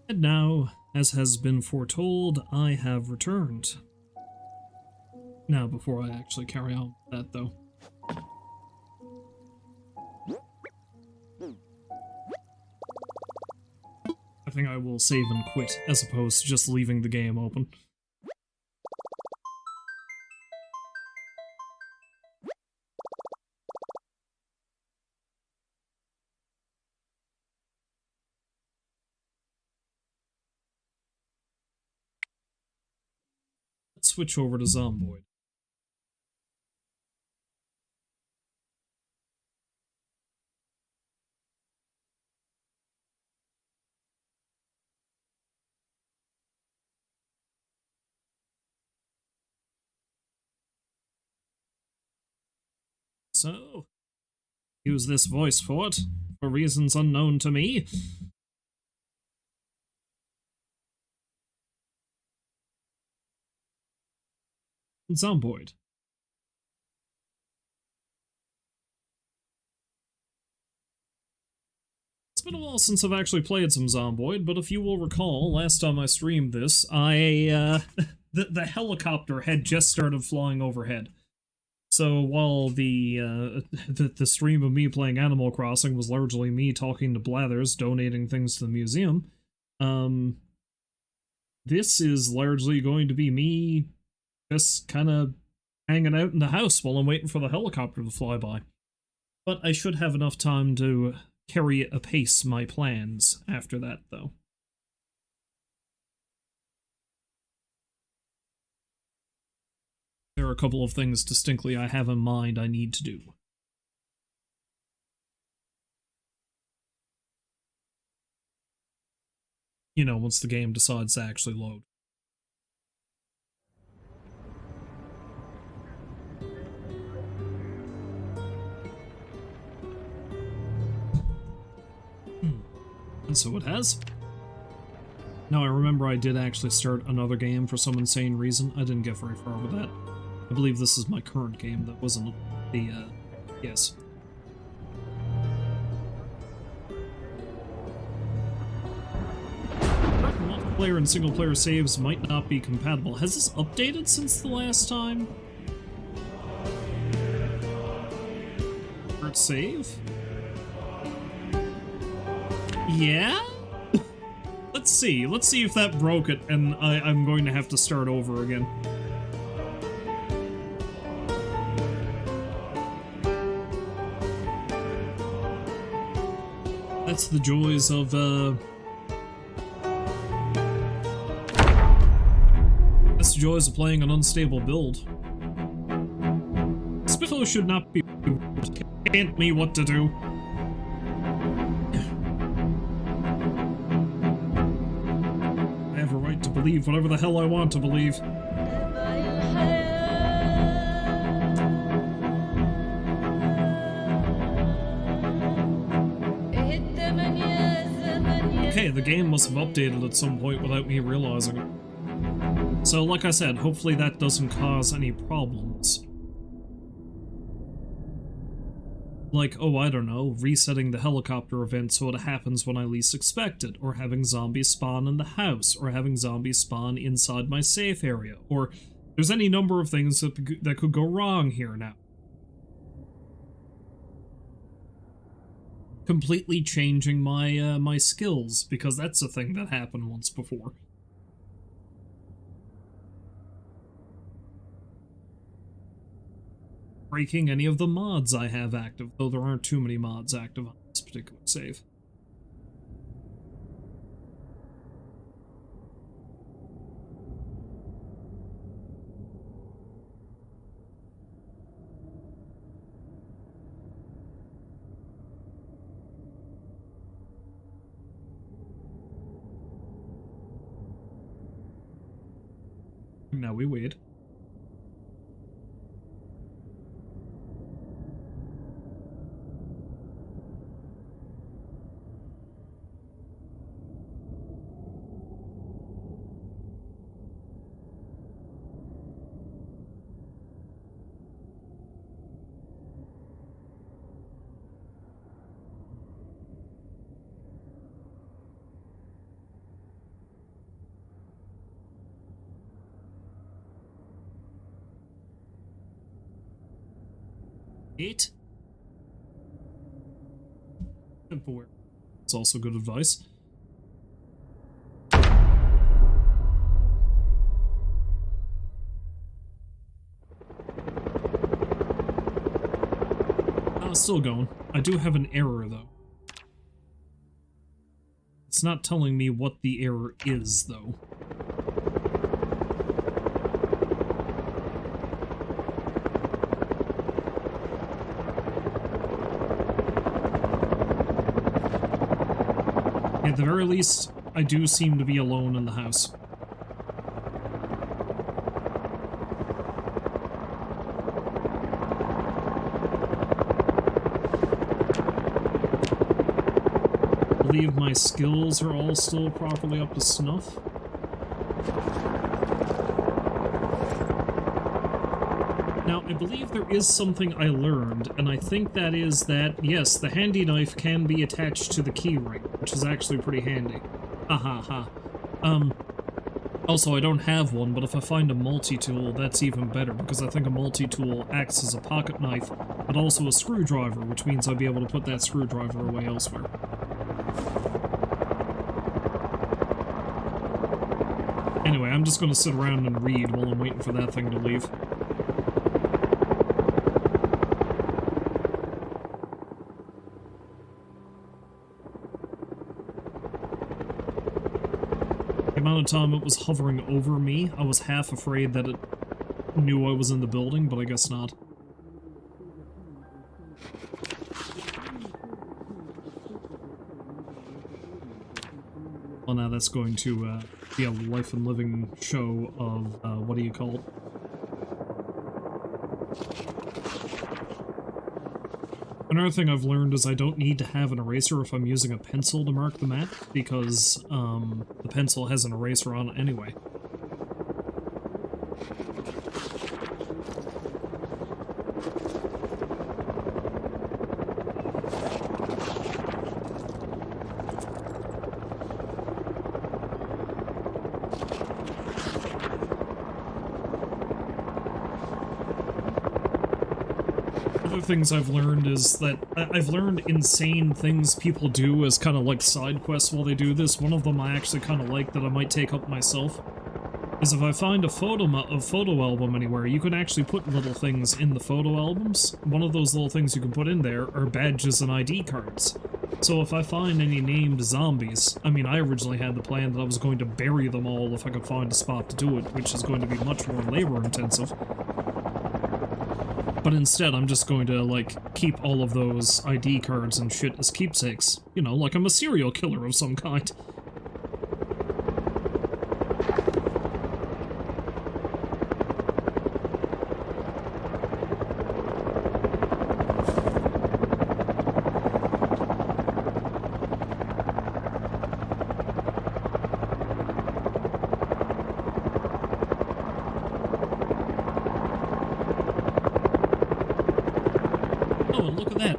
And now, as has been foretold, I have returned. Now, before I actually carry on with that, though. I think I will save and quit, as opposed to just leaving the game open. Let's switch over to Zomboid. So, use this voice fort for reasons unknown to me. Zomboid. It's been a while since I've actually played some Zomboid, but if you will recall, last time I streamed this, the helicopter had just started flying overhead. So while the stream of me playing Animal Crossing was largely me talking to Blathers, donating things to the museum, this is largely going to be me just kind of hanging out in the house while I'm waiting for the helicopter to fly by. But I should have enough time to carry apace my plans after that, though. There are a couple of things distinctly I have in mind I need to do. You know, once the game decides to actually load. And so it has. Now, I remember I did actually start another game for some insane reason. I didn't get very far with that. I believe this is my current game that wasn't the, yes. Multiplayer and single-player saves might not be compatible. Has this updated since the last time? Start save? Yeah? Let's see. Let's see if that broke it, and I'm going to have to start over again. That's the joys of, That's the joys of playing an unstable build. Spiffo should not be... Can't me what to do. I have a right to believe whatever the hell I want to believe. Okay, the game must have updated at some point without me realizing it. So, like I said, hopefully that doesn't cause any problems. Like, oh, I don't know, resetting the helicopter event so it happens when I least expect it, or having zombies spawn in the house, or having zombies spawn inside my safe area, or there's any number of things that could go wrong here now. Completely changing my my skills, because that's a thing that happened once before. Breaking any of the mods I have active, though there aren't too many mods active on this particular save. Now we wait. 8. Temporary. It's also good advice. Still going. I do have an error, though. It's not telling me what the error is, though. At the very least, I do seem to be alone in the house. I believe my skills are all still properly up to snuff. Now, I believe there is something I learned, and I think that is that, yes, the handy knife can be attached to the keyring, which is actually pretty handy. Ha ha ha. Also, I don't have one, but if I find a multi-tool, that's even better, because I think a multi-tool acts as a pocket knife, but also a screwdriver, which means I'll be able to put that screwdriver away elsewhere. Anyway, I'm just gonna sit around and read while I'm waiting for that thing to leave. The amount of time it was hovering over me, I was half afraid that it knew I was in the building, but I guess not. Well, now that's going to be a life and living show of, what do you call it? Another thing I've learned is I don't need to have an eraser if I'm using a pencil to mark the map, because, the pencil has an eraser on it anyway. Things I've learned is that I've learned insane things people do as kind of like side quests while they do this. One of them I actually kind of like that I might take up myself is if I find a photo album anywhere, you can actually put little things in the photo albums. One of those little things you can put in there are badges and ID cards. So if I find any named zombies, I mean, I originally had the plan that I was going to bury them all if I could find a spot to do it, which is going to be much more labor intensive. But instead, I'm just going to, like, keep all of those ID cards and shit as keepsakes. You know, like I'm a serial killer of some kind.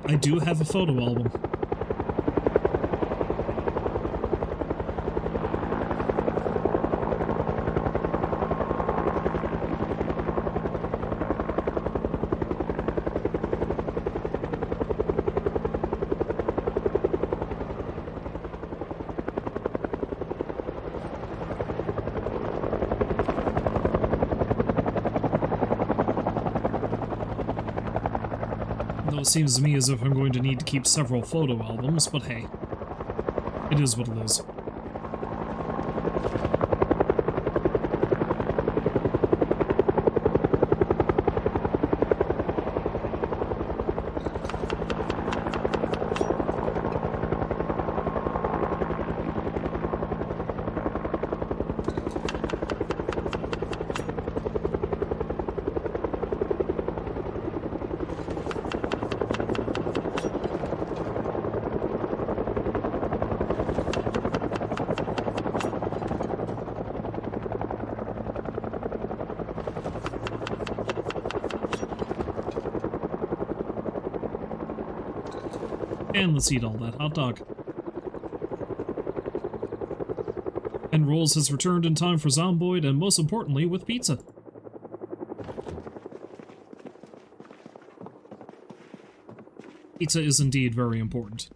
I do have a photo album. It seems to me as if I'm going to need to keep several photo albums, but hey, it is what it is. And let's eat all that hot dog. And Rolls has returned in time for Zomboid, and most importantly, with pizza. Pizza is indeed very important.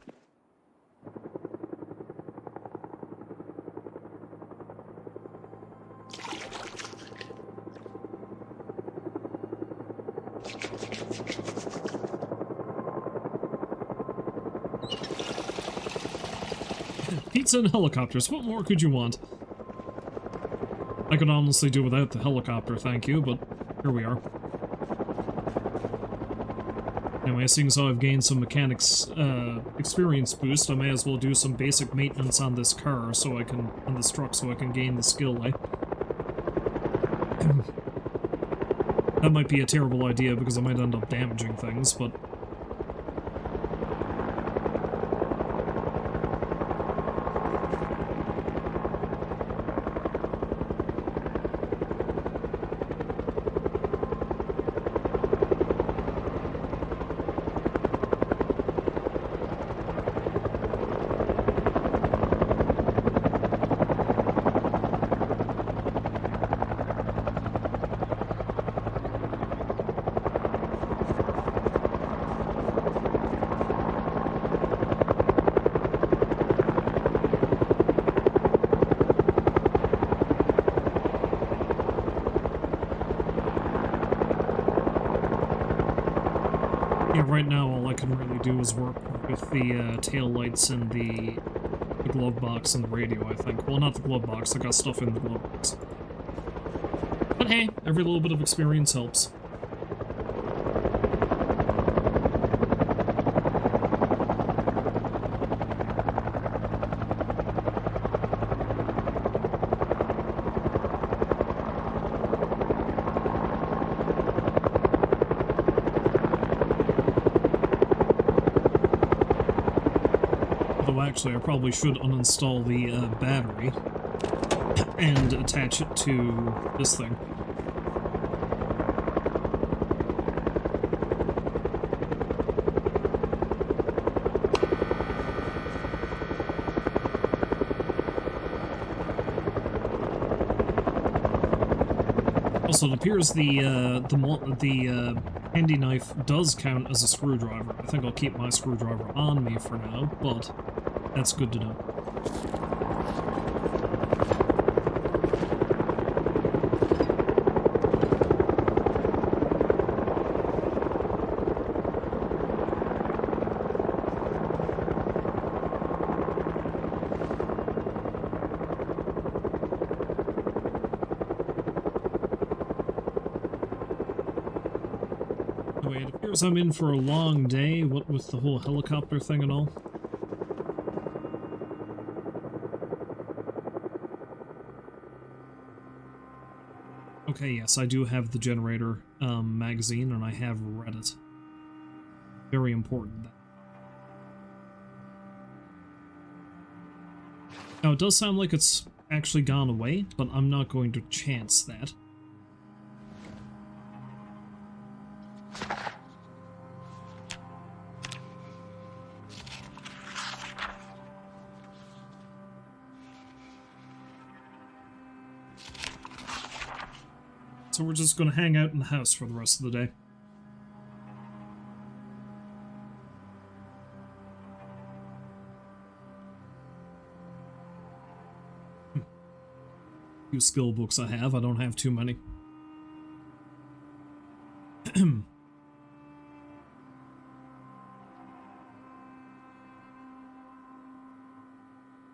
Pizza and helicopters, what more could you want? I could honestly do without the helicopter, thank you, but here we are. Anyway, seeing as how I've gained some mechanics experience boost, I may as well do some basic maintenance on this car so I can, on this truck, so I can gain the skill, eh? That might be a terrible idea because I might end up damaging things, but... Yeah, right now all I can really do is work with the tail lights and the glove box and the radio, I think. Well, not the glove box, I got stuff in the glove box. But hey, every little bit of experience helps. Actually, I probably should uninstall the battery and attach it to this thing. Also, it appears the handy knife does count as a screwdriver. I think I'll keep my screwdriver on me for now, but that's good to know. Anyway, it appears I'm in for a long day, what with the whole helicopter thing and all. Okay, yes, I do have the generator magazine, and I have read it. Very important. Now, it does sound like it's actually gone away, but I'm not going to chance that. So we're just going to hang out in the house for the rest of the day. Few skill books I have. I don't have too many.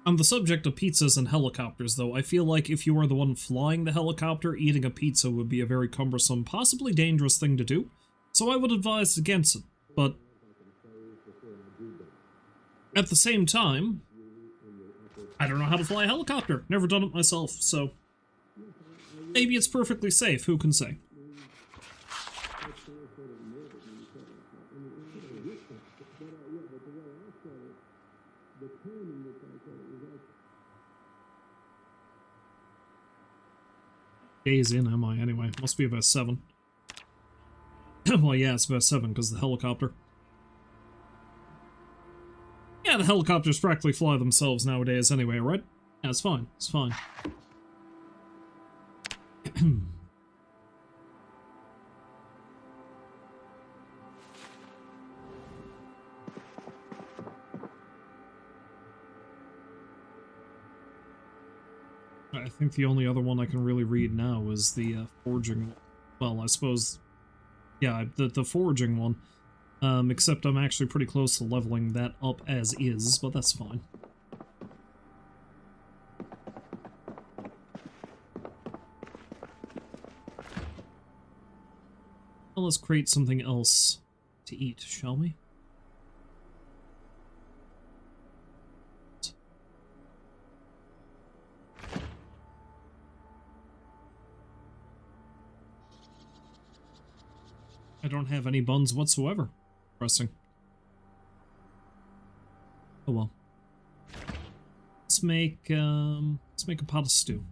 On the subject of pizzas and helicopters, though, I feel like if you are the one flying the helicopter, eating a pizza would be a very cumbersome, possibly dangerous thing to do, so I would advise against it, but at the same time, I don't know how to fly a helicopter, never done it myself, so maybe it's perfectly safe, who can say? Days in, am I, anyway? Must be about 7. Well, yeah, it's about 7, because the helicopter. Yeah, the helicopters practically fly themselves nowadays anyway, right? Yeah, it's fine, it's fine. I think the only other one I can really read now is the forging. Well, I suppose, yeah, the forging one. Except I'm actually pretty close to leveling that up as is, but that's fine. Well, let's create something else to eat, shall we? I don't have any buns whatsoever. Interesting. Oh well. Let's make a pot of stew.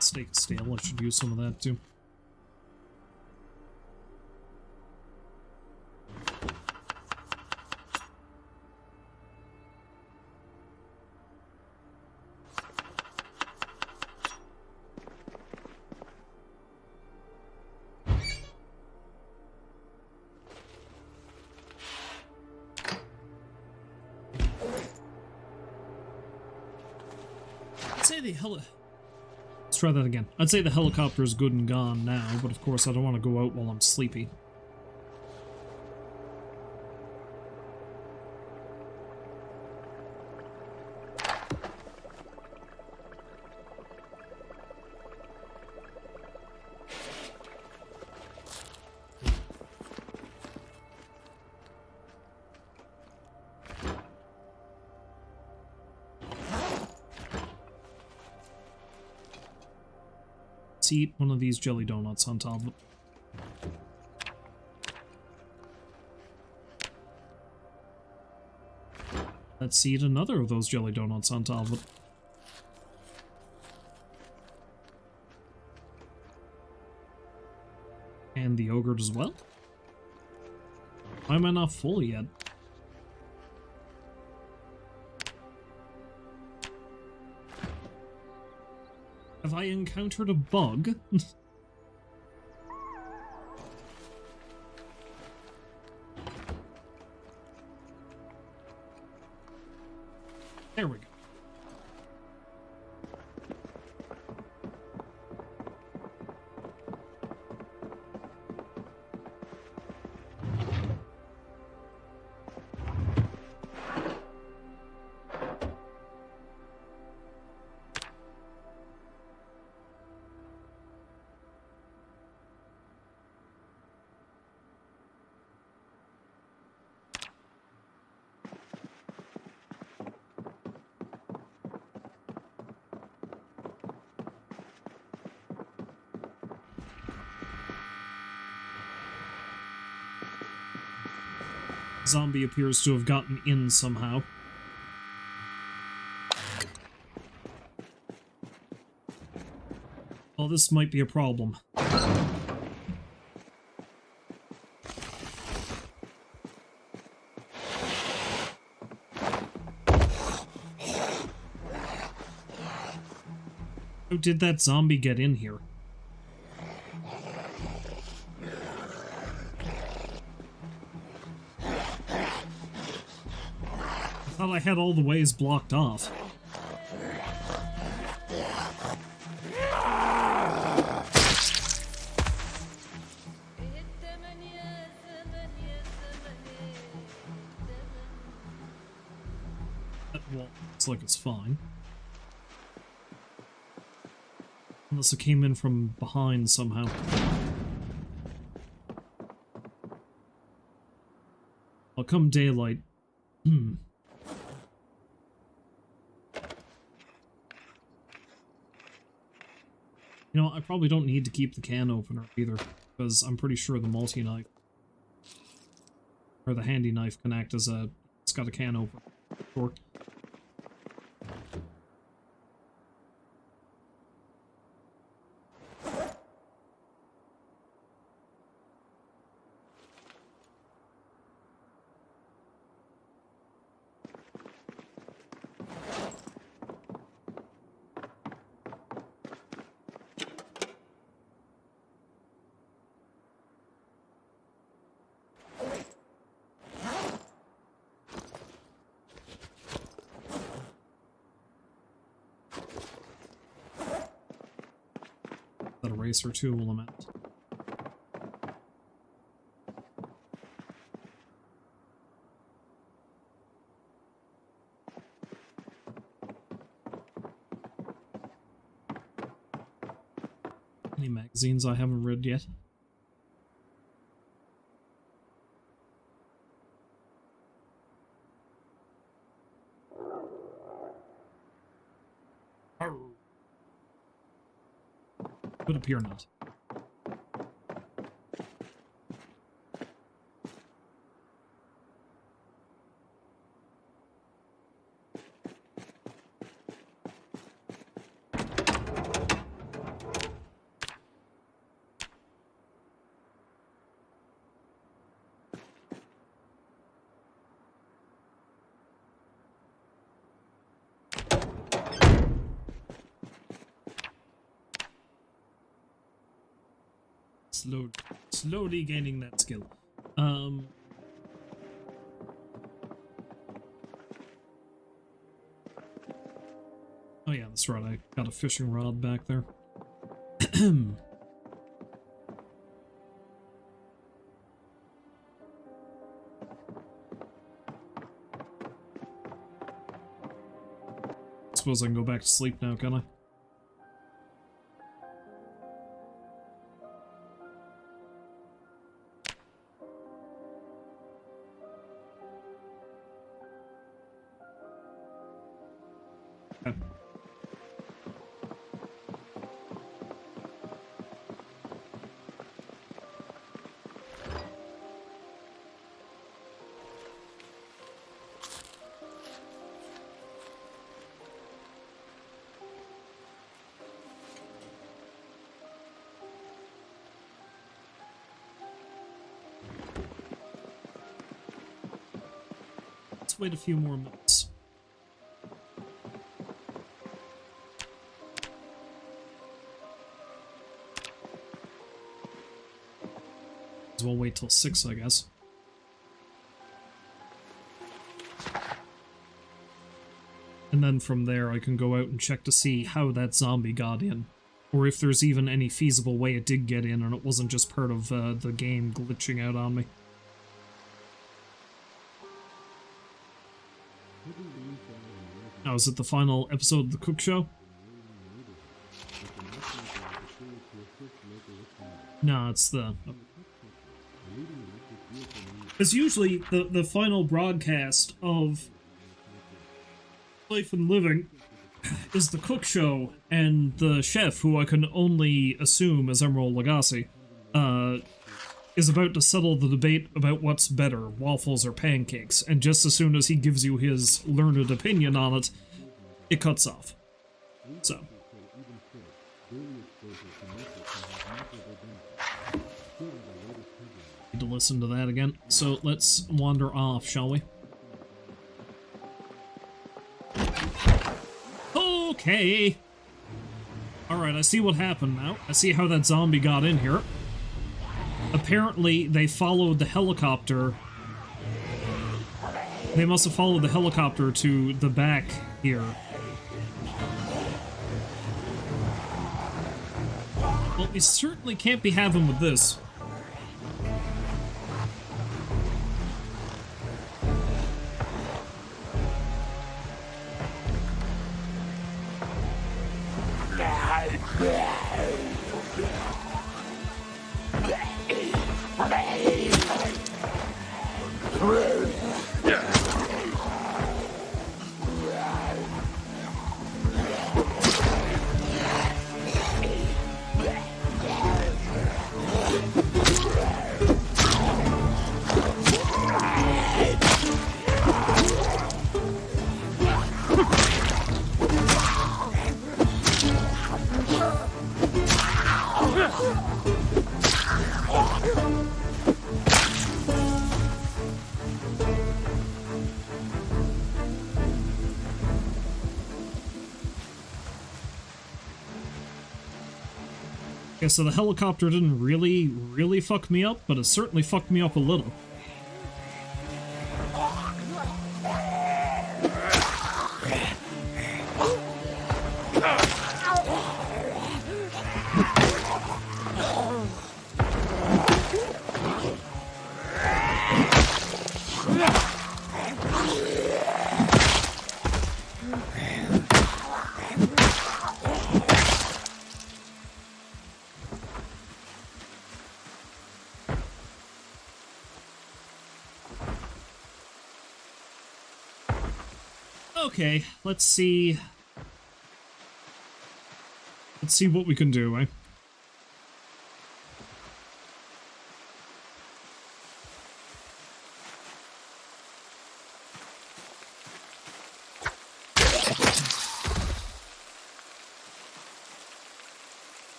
Steak is stale, I should use some of that too. I'd say the Let's try that again. I'd say the helicopter is good and gone now, but of course I don't want to go out while I'm sleepy. Let's eat one of these jelly donuts on top of it. Let's eat another of those jelly donuts on top of it. And the yogurt as well? Why am I not full yet? Have I encountered a bug? There we go. Zombie appears to have gotten in somehow. Well, this might be a problem. How did that zombie get in here? I thought I had all the ways blocked off. That wall looks like it's fine. Unless it came in from behind somehow. Well, come daylight. You know, I probably don't need to keep the can opener either, because I'm pretty sure the multi-knife, or the handy knife, can act as a... It's got a can opener. Sure. That eraser too will amount. Any magazines I haven't read yet? Would appear not. Slowly gaining that skill. Oh yeah, that's right, I got a fishing rod back there. Suppose I can go back to sleep now, can I? Okay. Let's wait a few more minutes. We'll wait till 6, I guess. And then from there I can go out and check to see how that zombie got in. Or if there's even any feasible way it did get in and it wasn't just part of the game glitching out on me. Now, is it the final episode of the Cook Show? No, it's the... Because usually the final broadcast of Life and Living is the Cook Show, and the chef, who I can only assume is Emerald Lagasse, is about to settle the debate about what's better, waffles or pancakes, and just as soon as he gives you his learned opinion on it, it cuts off. So... to listen to that again. So let's wander off, shall we? Okay. Alright, I see what happened now. I see how that zombie got in here. Apparently, they followed the helicopter. They must have followed the helicopter to the back here. Well, we certainly can't be having with this. Okay, so the helicopter didn't really fuck me up, but it certainly fucked me up a little. Okay, let's see. Let's see what we can do, eh?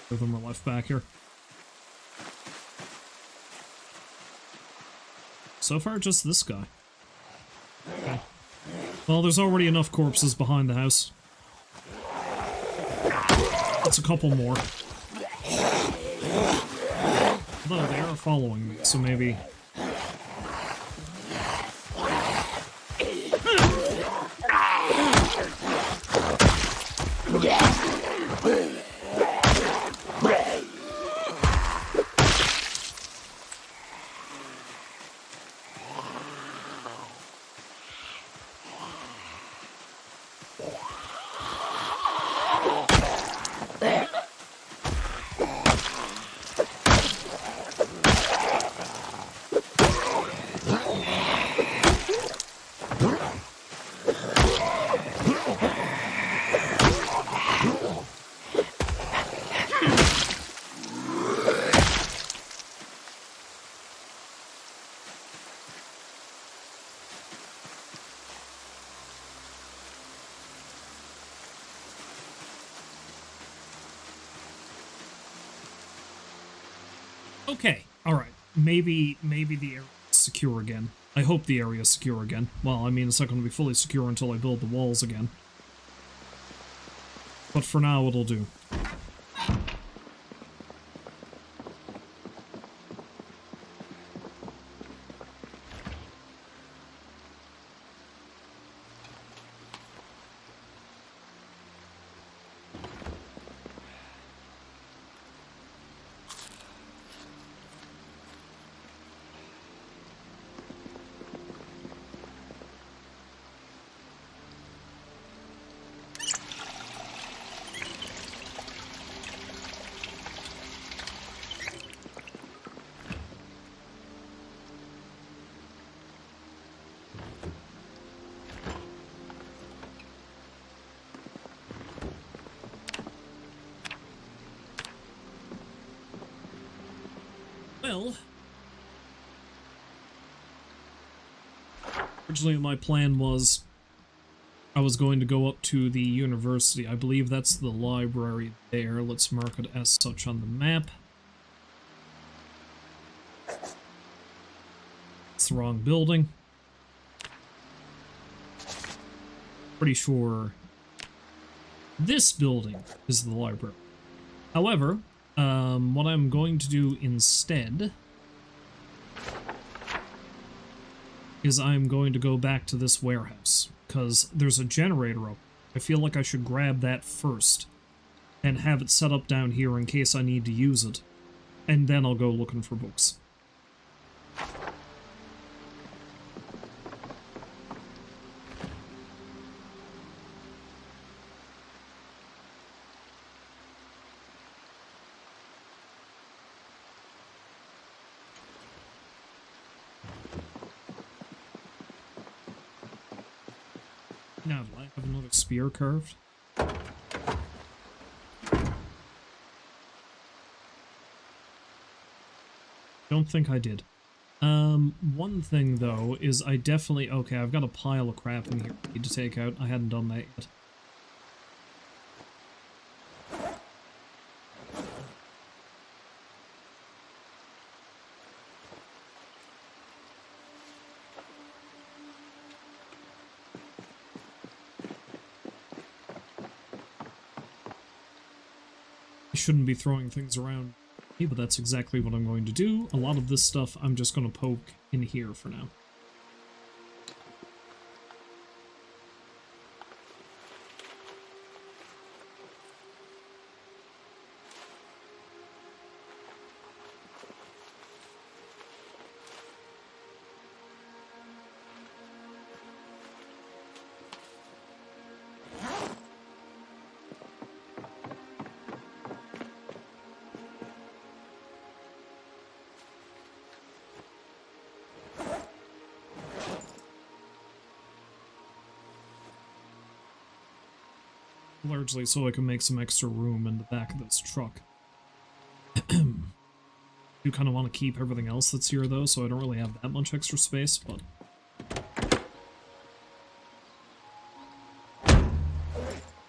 Two of them are left back here. So far, just this guy. Okay. Well, there's already enough corpses behind the house. That's a couple more. Although they are following me, so maybe... Okay, alright. Maybe the area is secure again. I hope the area is secure again. Well, I mean, it's not going to be fully secure until I build the walls again. But for now, it'll do. Well, originally my plan was I was going to go up to the university. I believe that's the library there. Let's mark it as such on the map. It's the wrong building. Pretty sure this building is the library. However, what I'm going to do instead is I'm going to go back to this warehouse, because there's a generator up. I feel like I should grab that first and have it set up down here in case I need to use it, and then I'll go looking for books. Now, do I have another spear carved? Don't think I did. One thing, though, is I definitely... Okay, I've got a pile of crap in here I need to take out. I hadn't done that yet. shouldn't be throwing things around, but that's exactly what I'm going to do. A lot of this stuff I'm just going to poke in here for now. Largely so I can make some extra room in the back of this truck. Do kind of want to keep everything else that's here though, so I don't really have that much extra space, but...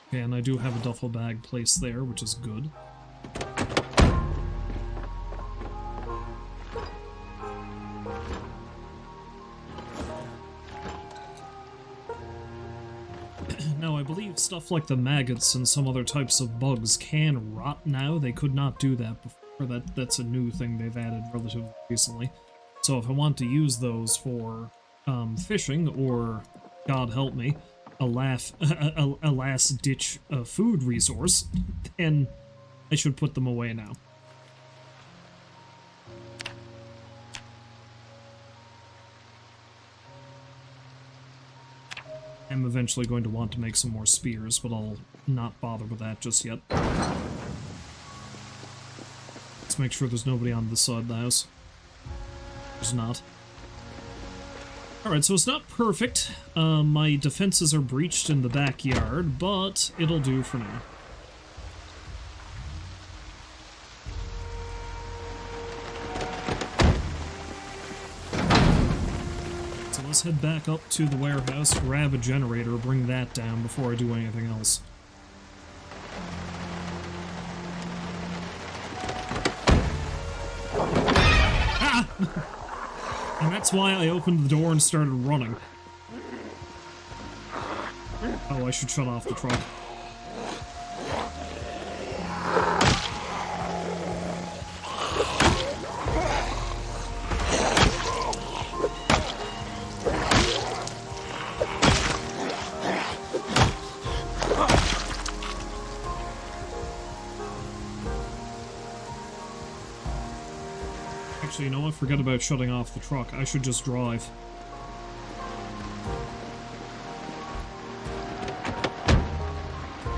Okay, and I do have a duffel bag placed there, which is good. Now, I believe stuff like the maggots and some other types of bugs can rot now. They could not do that before. That's a new thing they've added relatively recently. So if I want to use those for fishing, or, God help me, a last-ditch food resource, then I should put them away now. I'm eventually going to want to make some more spears, but I'll not bother with that just yet. Let's make sure there's nobody on this side of the house. There's not. Alright, so it's not perfect. My defenses are breached in the backyard, but it'll do for now. Let's head back up to the warehouse, grab a generator, bring that down before I do anything else. Ah! And that's why I opened the door and started running. Oh, I should shut off the truck. Actually, you know what? Forget about shutting off the truck. I should just drive.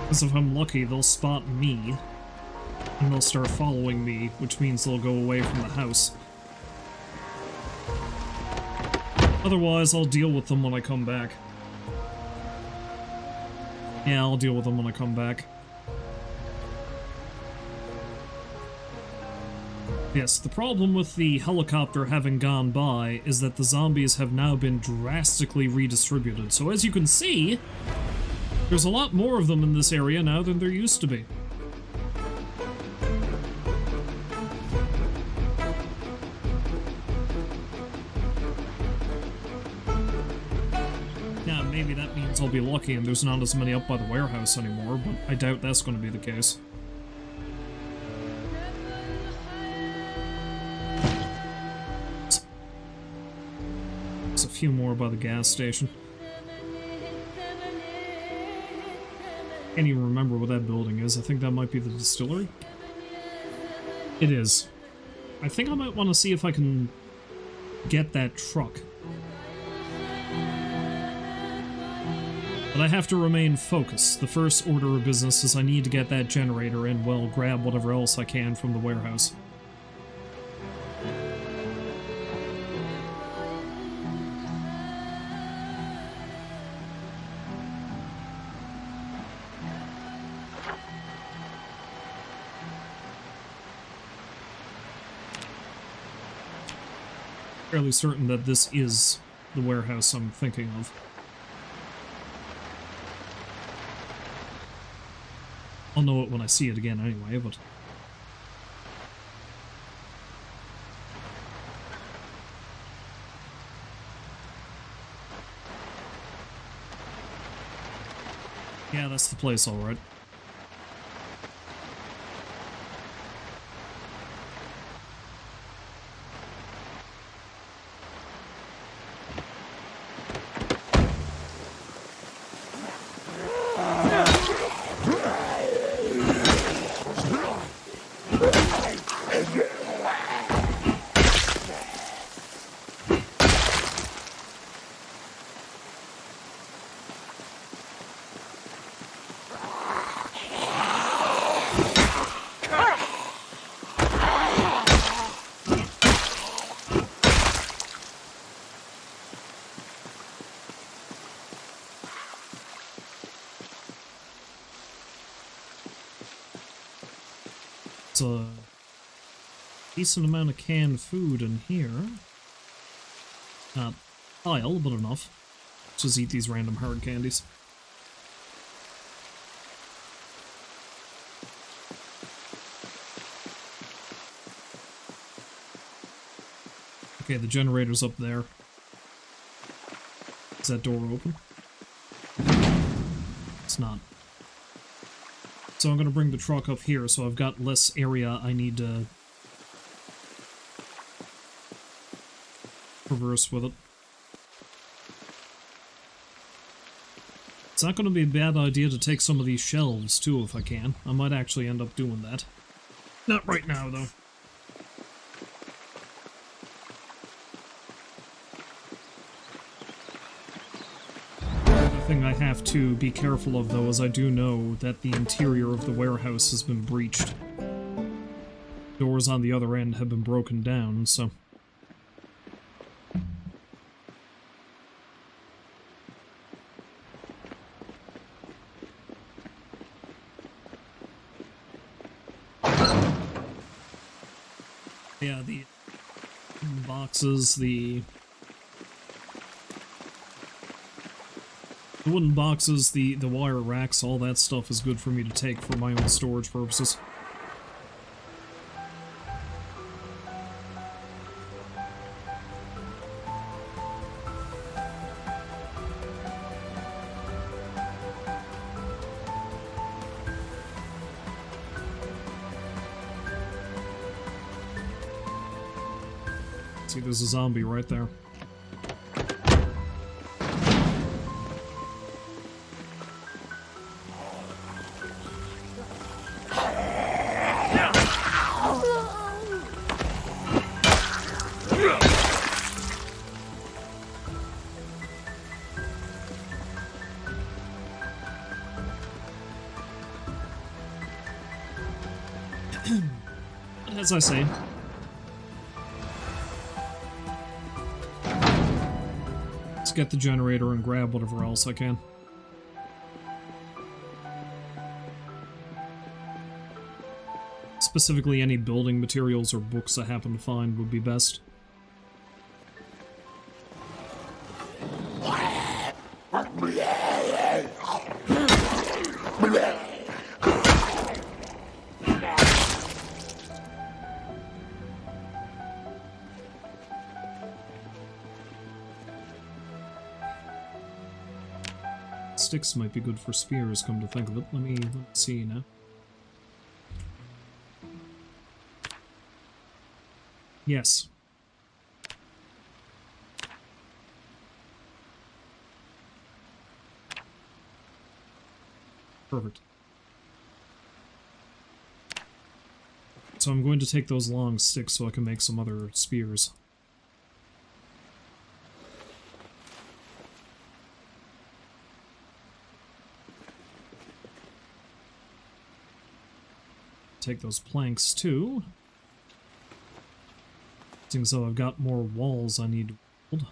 Because if I'm lucky, they'll spot me, and they'll start following me, which means they'll go away from the house. Otherwise, I'll deal with them when I come back. Yeah, I'll deal with them when I come back. Yes, the problem with the helicopter having gone by is that the zombies have now been drastically redistributed. So as you can see, there's a lot more of them in this area now than there used to be. Now, maybe that means I'll be lucky and there's not as many up by the warehouse anymore, but I doubt that's going to be the case. A few more by the gas station. Can't even remember what that building is. I think that might be the distillery. It is. I think I might want to see if I can get that truck. But I have to remain focused. The first order of business is I need to get that generator and, well, grab whatever else I can from the warehouse. Fairly certain that this is the warehouse I'm thinking of. I'll know it when I see it again anyway, but... yeah, that's the place, alright. A decent amount of canned food in here. Not pile, but enough. Just eat these random hard candies. Okay, the generator's up there. Is that door open? It's not. So I'm going to bring the truck up here, so I've got less area I need to traverse with it. It's not going to be a bad idea to take some of these shelves, too, if I can. I might actually end up doing that. Not right now, though. Thing I have to be careful of, though, is I do know that the interior of the warehouse has been breached. Doors on the other end have been broken down, so... Yeah, the boxes, the wooden boxes, the wire racks, all that stuff is good for me to take for my own storage purposes. See, there's a zombie right there. As I say, let's get the generator and grab whatever else I can. Specifically, any building materials or books I happen to find would be best. Sticks might be good for spears, come to think of it. Let me see now. Yes. Perfect. So I'm going to take those long sticks so I can make some other spears. Take those planks too. Seeing so I've got more walls I need to build.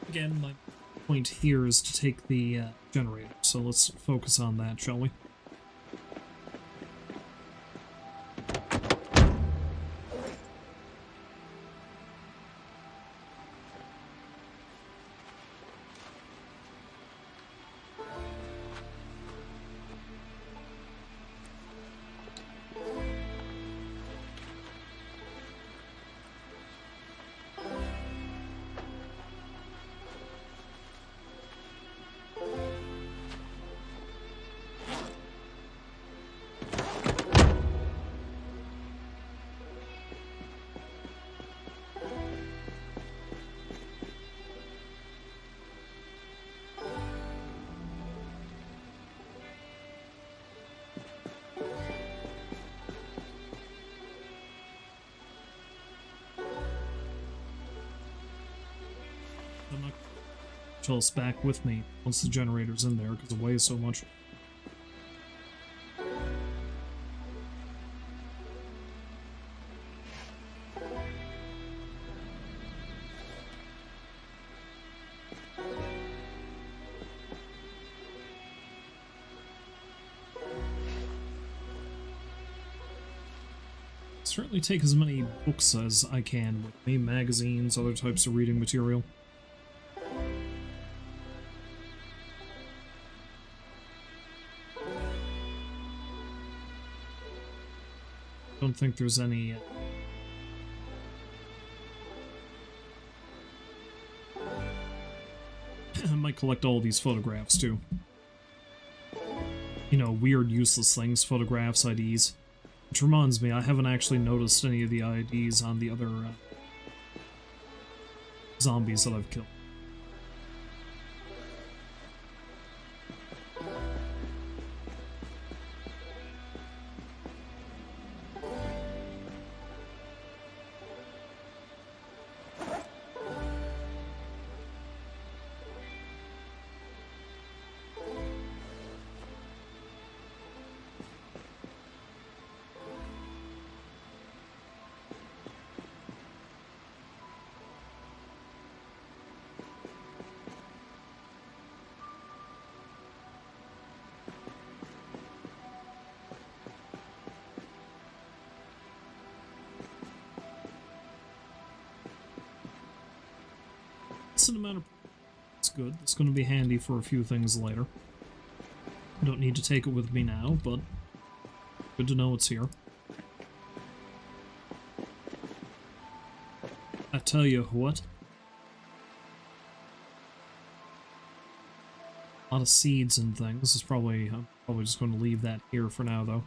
Again, my point here is to take the generator, so let's focus on that, shall we? I'm not until it's back with me once the generator's in there because it weighs so much. Certainly take as many books as I can with me, magazines, other types of reading material. Don't think there's any I might collect all these photographs too. You know, weird useless things, photographs, IDs. Which reminds me, I haven't actually noticed any of the IDs on the other zombies that I've killed. Decent amount of... It's good. It's going to be handy for a few things later. Don't need to take it with me now, but good to know it's here. I tell you what. A lot of seeds and things. I'm probably just going to leave that here for now, though.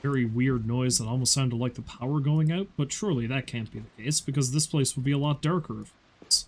Very weird noise that almost sounded like the power going out, but surely that can't be the case, because this place would be a lot darker if it was.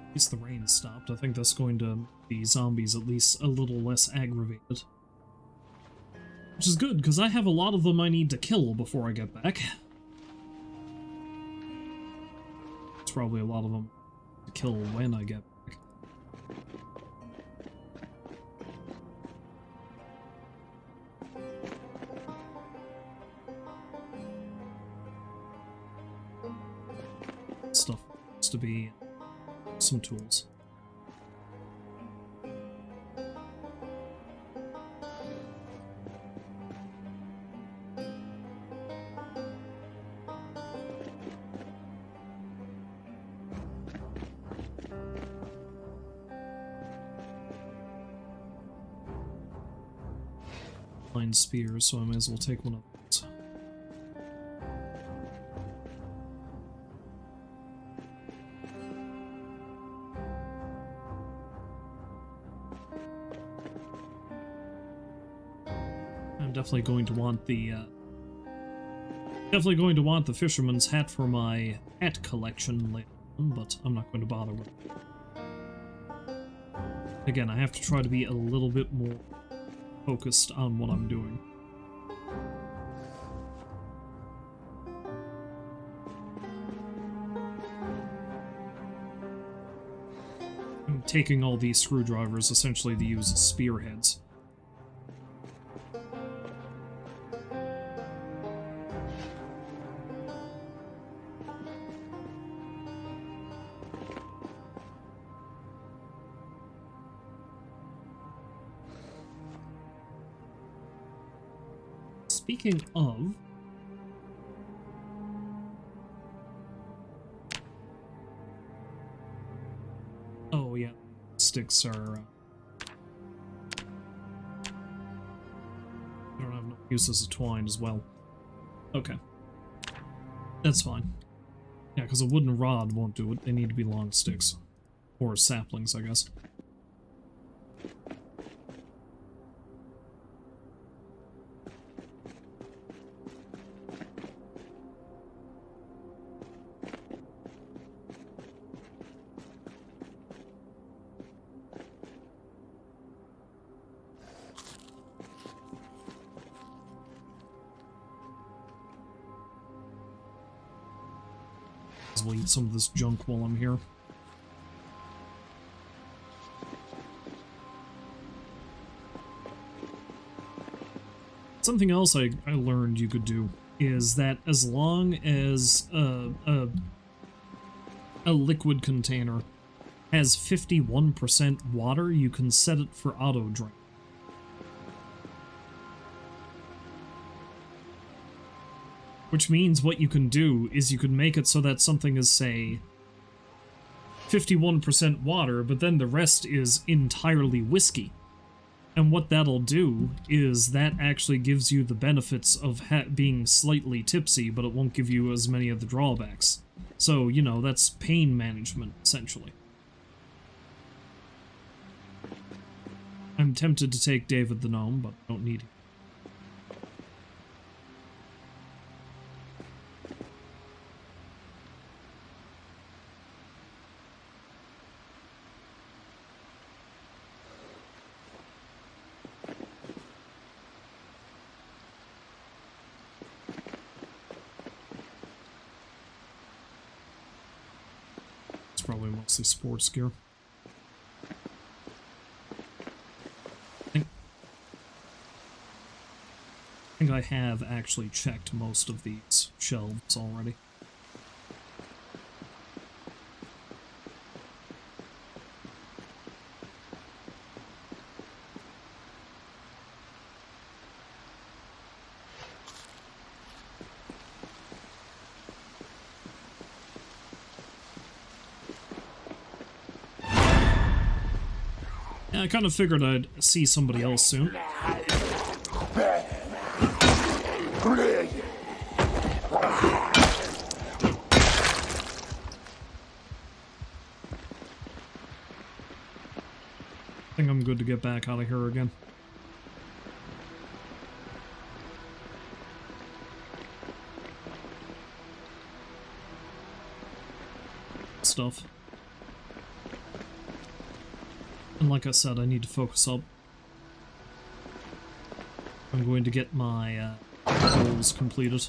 At least the rain stopped. I think that's going to make the zombies at least a little less aggravated. Which is good, because I have a lot of them I need to kill before I get back. It's probably a lot of them to kill when I get back. Stuff has to be some tools. Fine spears, so I may as well take one of those. I'm definitely going to want the Definitely going to want the fisherman's hat for my hat collection later on, but I'm not going to bother with it. Again, I have to try to be a little bit more focused on what I'm doing. I'm taking all these screwdrivers essentially to use as spearheads. Speaking of... Oh, yeah. Sticks are... I don't have no use as a twine as well. Okay. That's fine. Yeah, because a wooden rod won't do it. They need to be long sticks. Or saplings, I guess. We'll eat some of this junk while I'm here. Something else I learned you could do is that as long as a liquid container has 51% water, you can set it for auto drain. Which means what you can do is you can make it so that something is, say, 51% water, but then the rest is entirely whiskey. And what that'll do is that actually gives you the benefits of being slightly tipsy, but it won't give you as many of the drawbacks. So, you know, that's pain management, essentially. I'm tempted to take David the Gnome, but I don't need him. Probably mostly sports gear. I think I have actually checked most of these shelves already. I kind of figured I'd see somebody else soon. I think I'm good to get back out of here again. Stuff. And like I said, I need to focus up. I'm going to get my goals completed.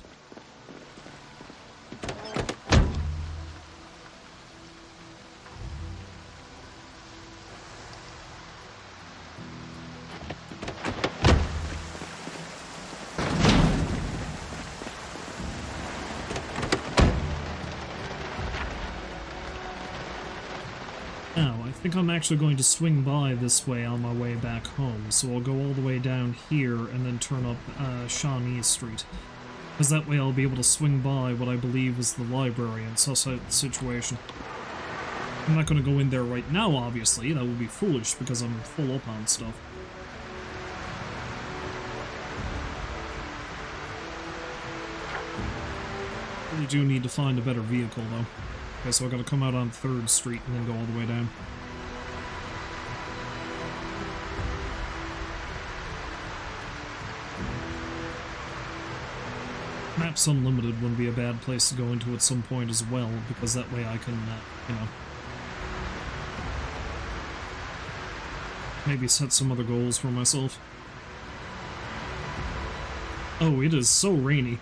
I think I'm actually going to swing by this way on my way back home, so I'll go all the way down here and then turn up Shawnee Street. Because that way I'll be able to swing by what I believe is the library and suss out the situation. I'm not going to go in there right now, obviously. That would be foolish because I'm full up on stuff. Really do need to find a better vehicle, though. Okay, so I gotta come out on 3rd Street and then go all the way down. Perhaps Unlimited wouldn't be a bad place to go into at some point as well, because that way I can, you know, maybe set some other goals for myself. Oh, it is so rainy.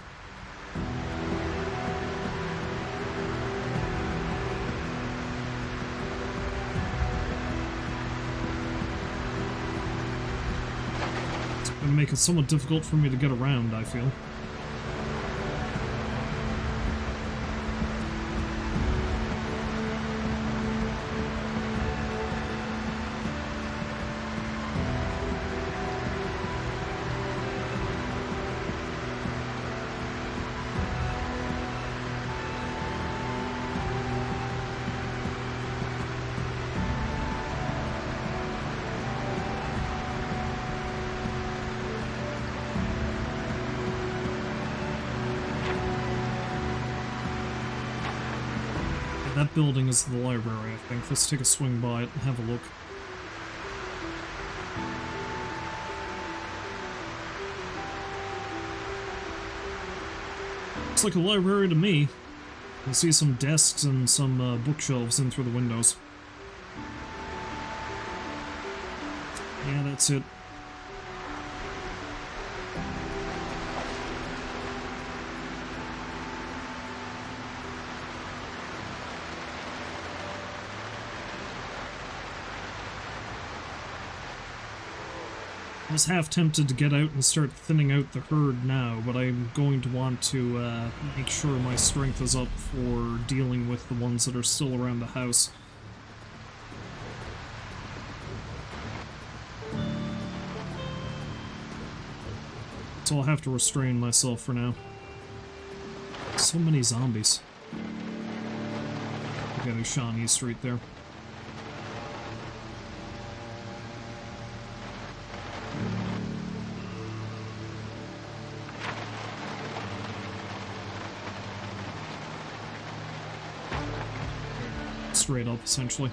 It's gonna make it somewhat difficult for me to get around, I feel. That building is the library, I think. Let's take a swing by it and have a look. Looks like a library to me. I see some desks and some bookshelves in through the windows. Yeah, that's it. I was half tempted to get out and start thinning out the herd now, but I'm going to want to make sure my strength is up for dealing with the ones that are still around the house. So I'll have to restrain myself for now. So many zombies. I got a Shawnee Street there. Straight up, essentially.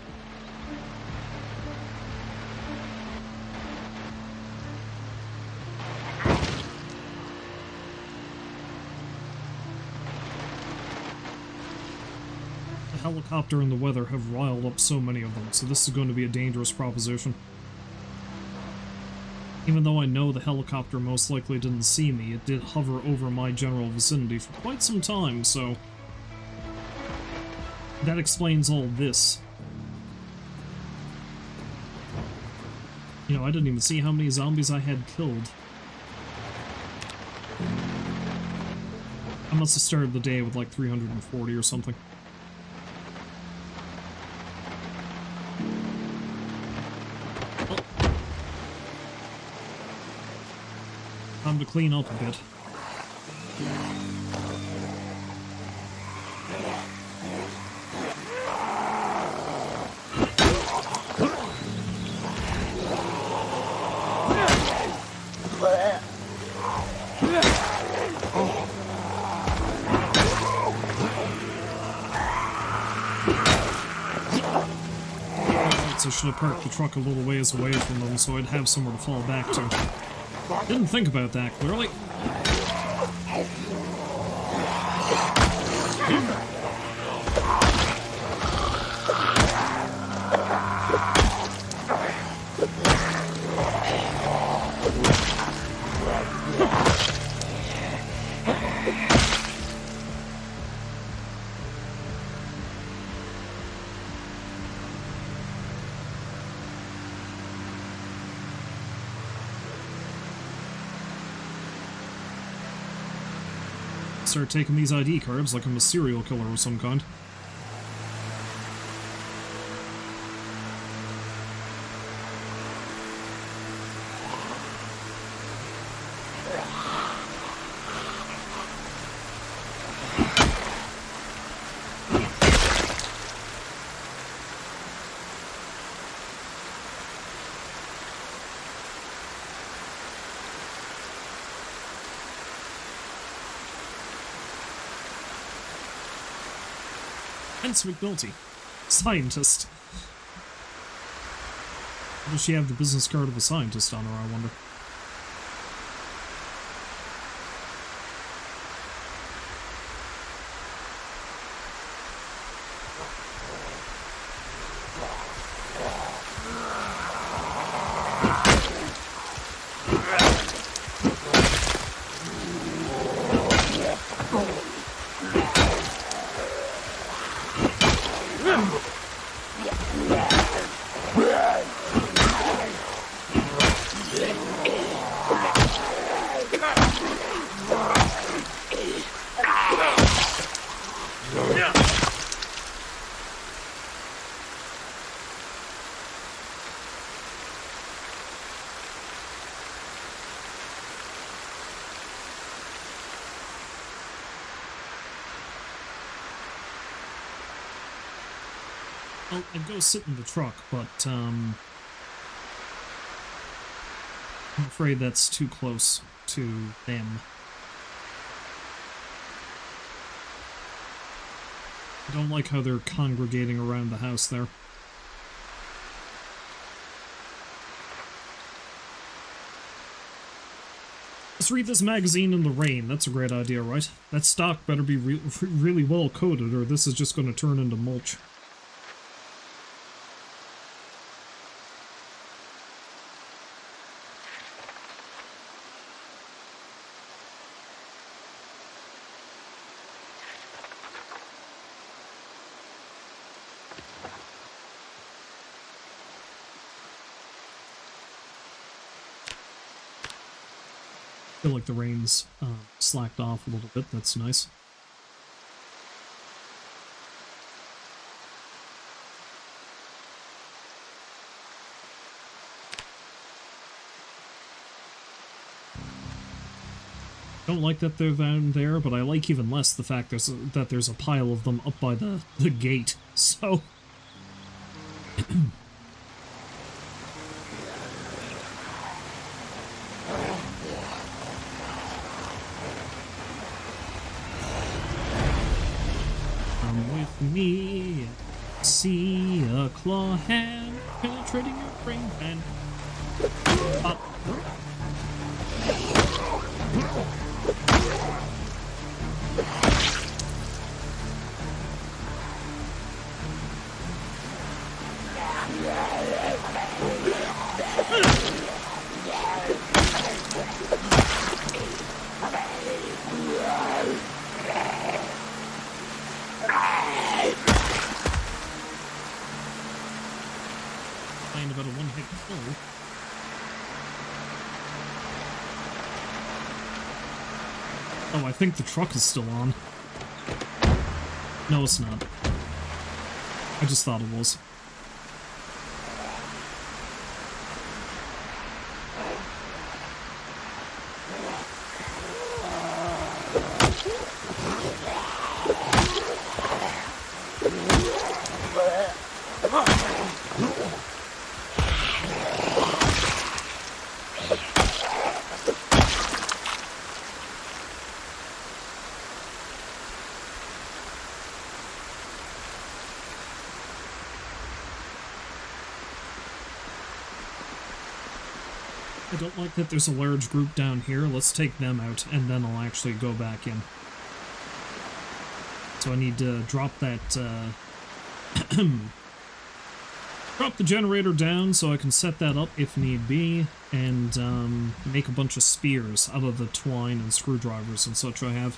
The helicopter and the weather have riled up so many of them, so this is going to be a dangerous proposition. Even though I know the helicopter most likely didn't see me, it did hover over my general vicinity for quite some time, so that explains all this. You know, I didn't even see how many zombies I had killed. I must have started the day with like 340 or something. Oh. Time to clean up a bit. I should have parked the truck a little ways away from them so I'd have somewhere to fall back to. Didn't think about that, clearly. Start taking these ID cards like I'm a serial killer of some kind. Hence McNulty. Scientist. Does she have the business card of a scientist on her, I wonder? I'd go sit in the truck, but, I'm afraid that's too close to them. I don't like how they're congregating around the house there. Let's read this magazine in the rain. That's a great idea, right? That stock better be really well coated, or this is just going to turn into mulch. I feel like the rain's slacked off a little bit. That's nice. Don't like that they're down there, but I like even less the fact that there's a pile of them up by the gate. So me, see a claw hand penetrating your brain pan. About a one-hit kill. Oh, I think the truck is still on. No, it's not. I just thought it was. I don't like that there's a large group down here. Let's take them out, and then I'll actually go back in. So I need to drop that, drop the generator down so I can set that up if need be, and make a bunch of spears out of the twine and screwdrivers and such I have.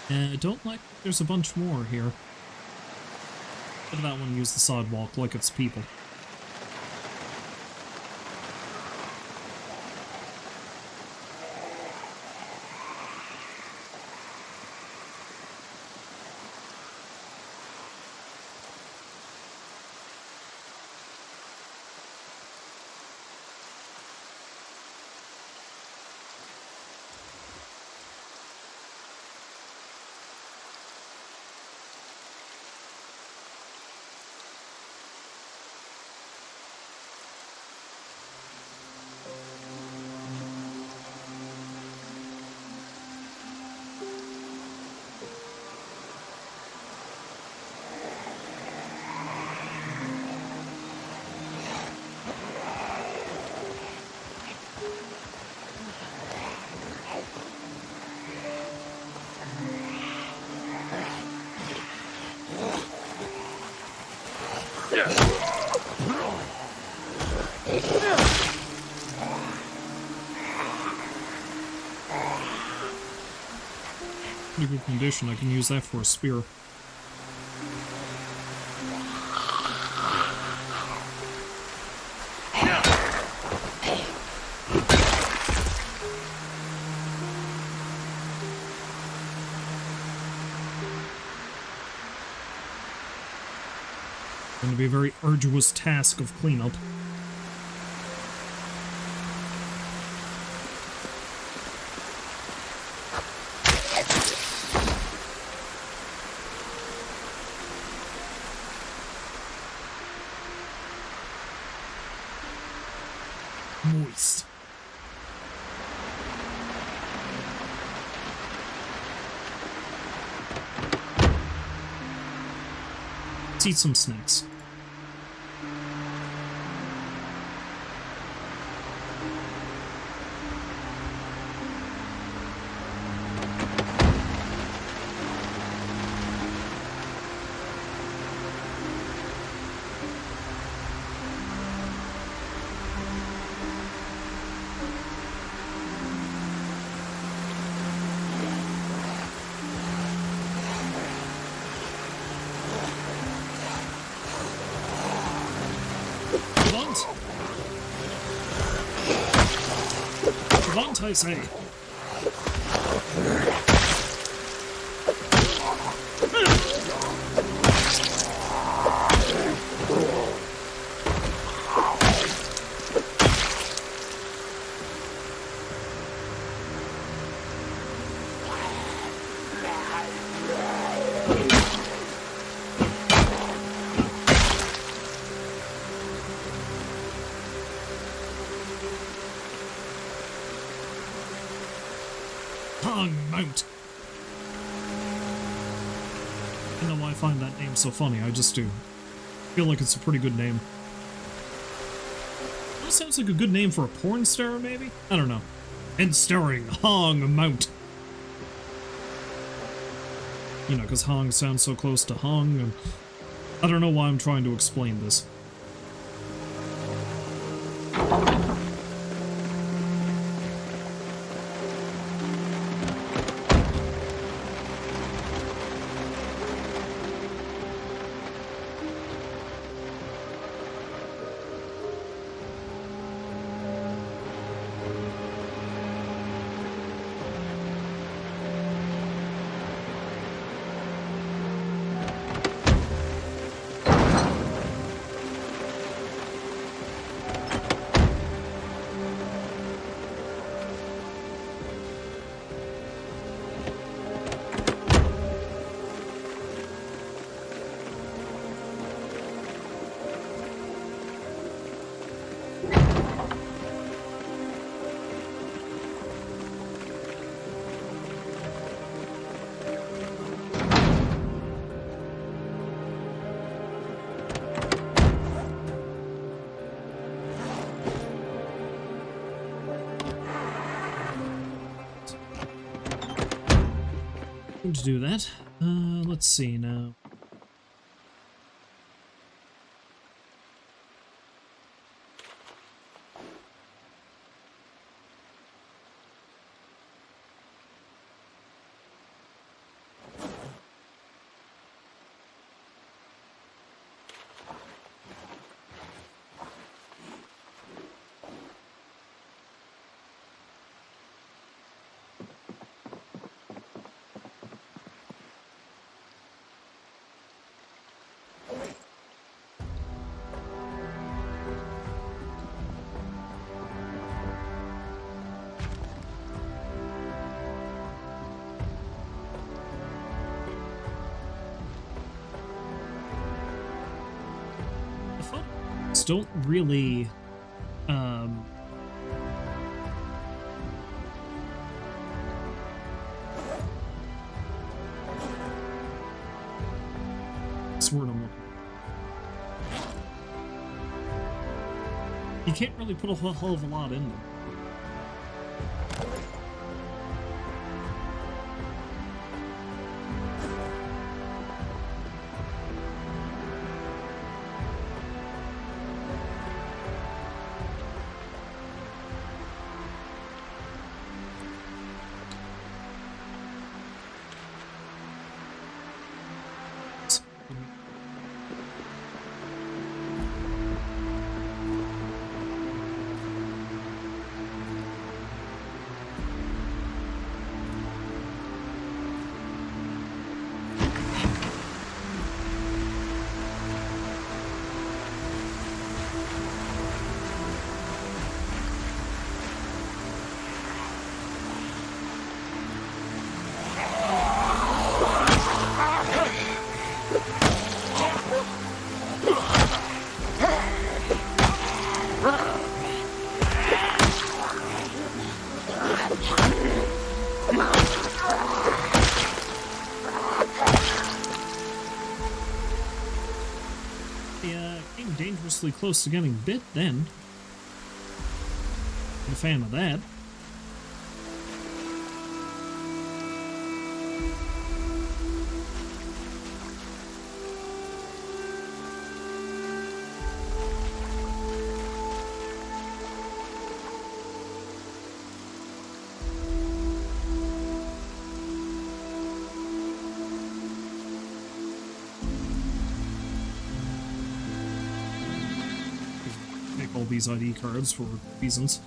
I don't like there's a bunch more here. Look at that one use the sidewalk like it's people. In good condition, I can use that for a spear. be a very arduous task of cleanup. Moist. Let's eat some snacks. Avant, I say. Mount. I don't know why I find that name so funny, I just do. Feel like it's a pretty good name. That sounds like a good name for a porn star, maybe? I don't know. And starring Hong Mount. You know, because Hong sounds so close to Hong, and I don't know why I'm trying to explain this. To do that. Let's see now. Don't really what's the word I'm looking for? You can't really put a whole hell of a lot in them. dangerously close to getting bit then. I'm a fan of that. Make all these ID cards for reasons.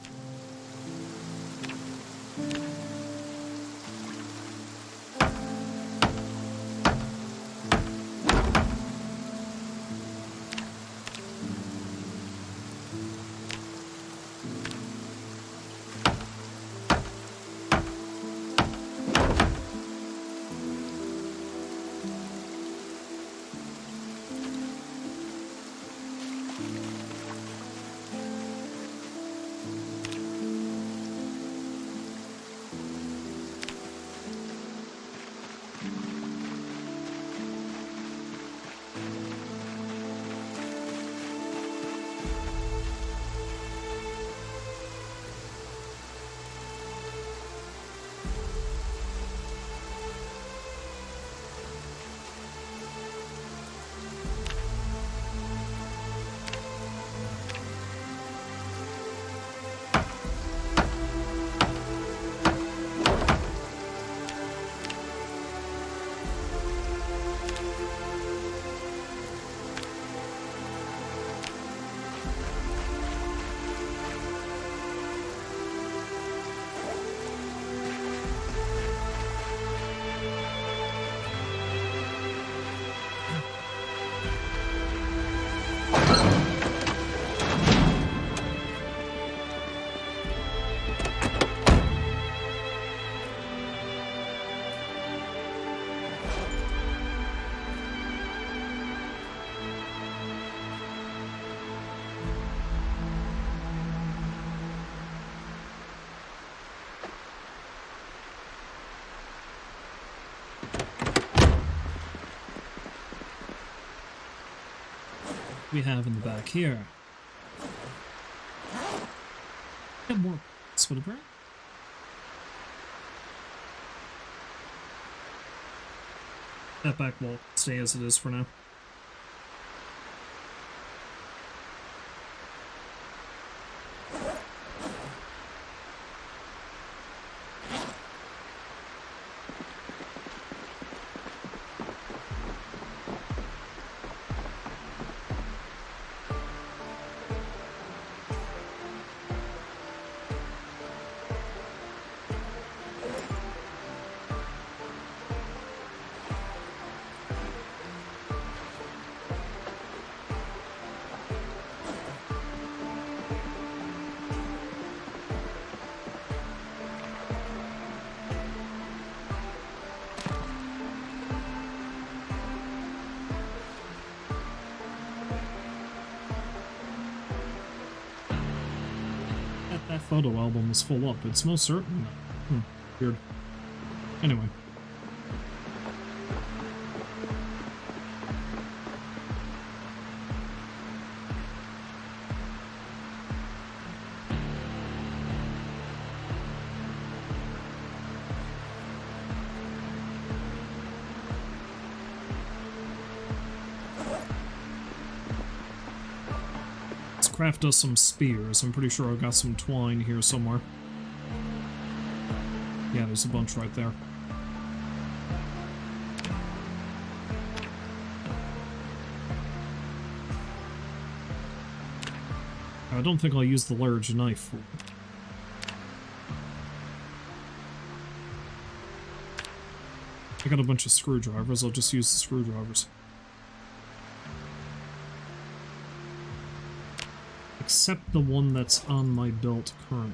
We have in the back here. Get more split apart. That back wall stay as it is for now. That photo album is full up. It's most certain. Weird. Anyway. Craft us some spears. I'm pretty sure I've got some twine here somewhere. Yeah, there's a bunch right there. I don't think I'll use the large knife for it. I got a bunch of screwdrivers. I'll just use the screwdrivers. Except the one that's on my belt currently.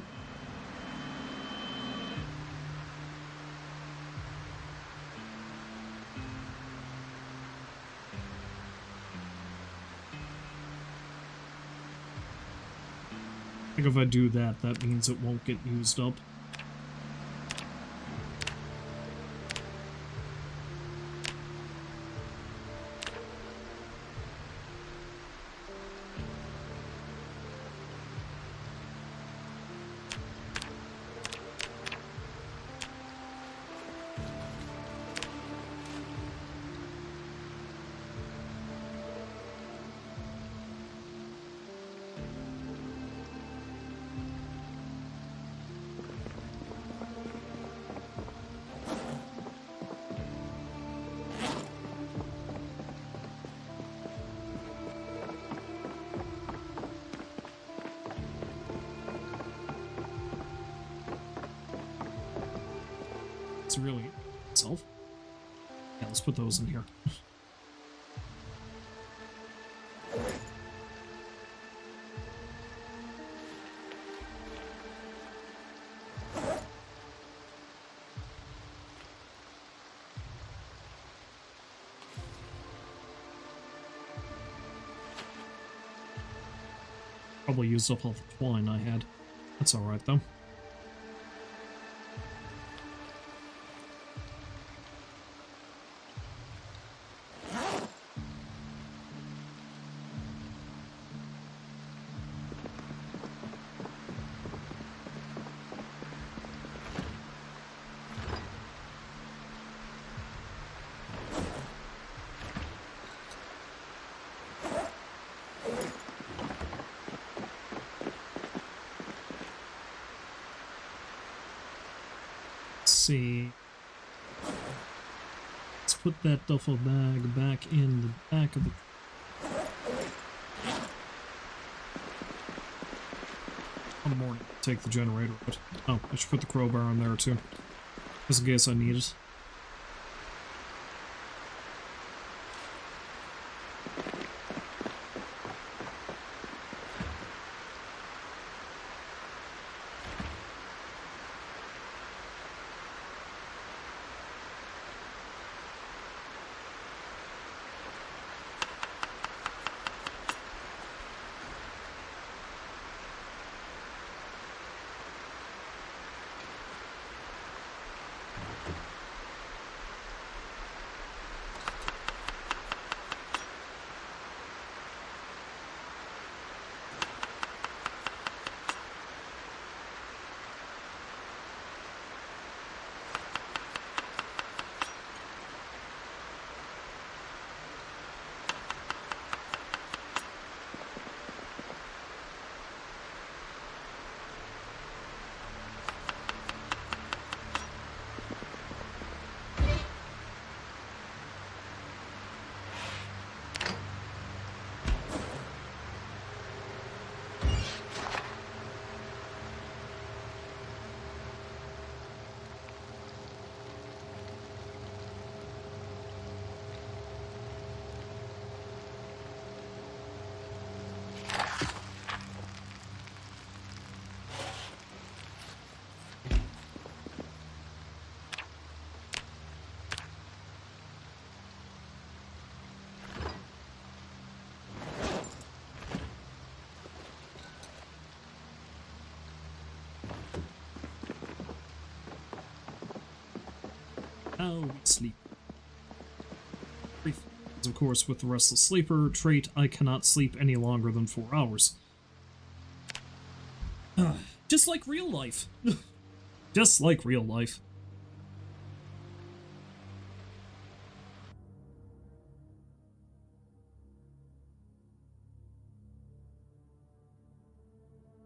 I think if I do that, that means it won't get used up. It's really itself. Yeah, let's put those in here. Probably used up all the twine I had. That's alright, though. See. Let's put that duffel bag back in the back of the... One morning, take the generator out. Oh, I should put the crowbar on there too. Just in case I need it. Now we sleep. Brief. Of course, with the restless sleeper trait, I cannot sleep any longer than 4 hours. Just like real life. Just like real life.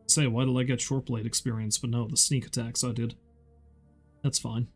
Say, why did I get short blade experience, but no, the sneak attacks I did. That's fine.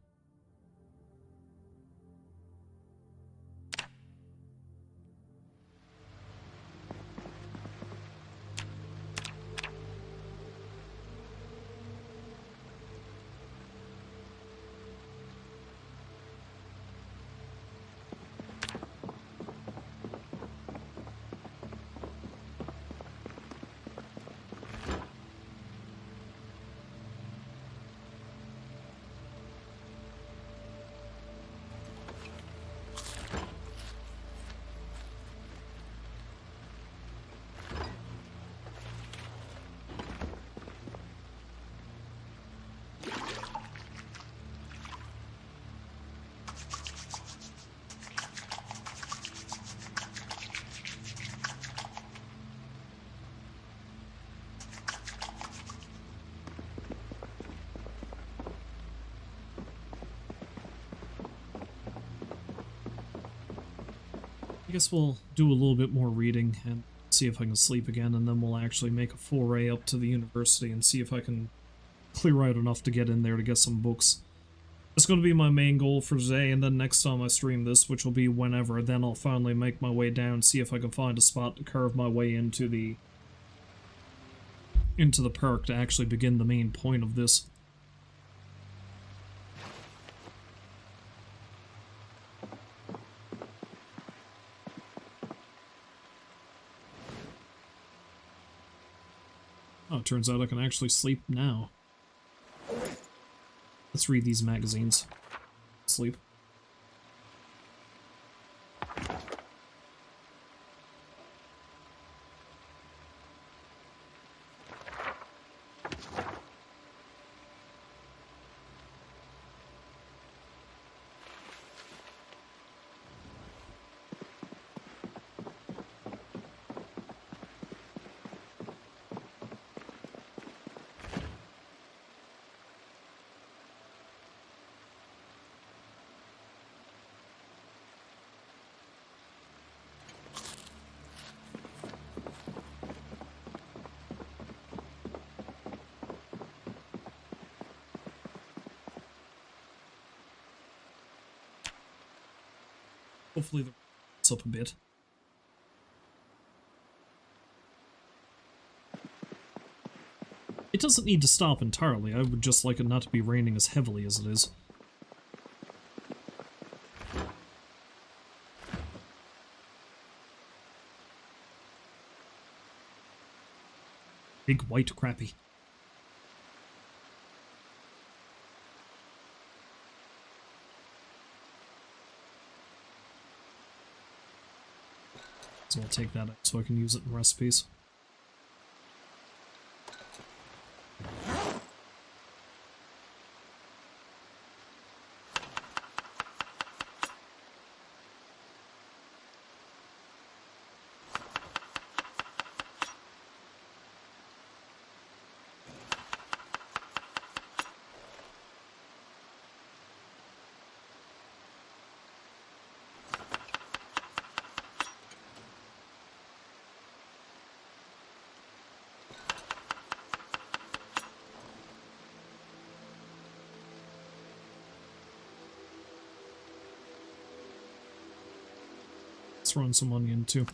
I guess we'll do a little bit more reading and see if I can sleep again, and then we'll actually make a foray up to the university and see if I can clear out enough to get in there to get some books. That's going to be my main goal for today, and then next time I stream this, which will be whenever, then I'll finally make my way down, see if I can find a spot to carve my way into the park to actually begin the main point of this. Oh, it turns out I can actually sleep now. Let's read these magazines. Sleep. Hopefully it's up a bit. It doesn't need to stop entirely. I would just like it not to be raining as heavily as it is. Big white crappie. So I'll take that out so I can use it in recipes. Let's run some onion too.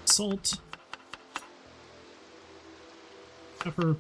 Salt. Pepper.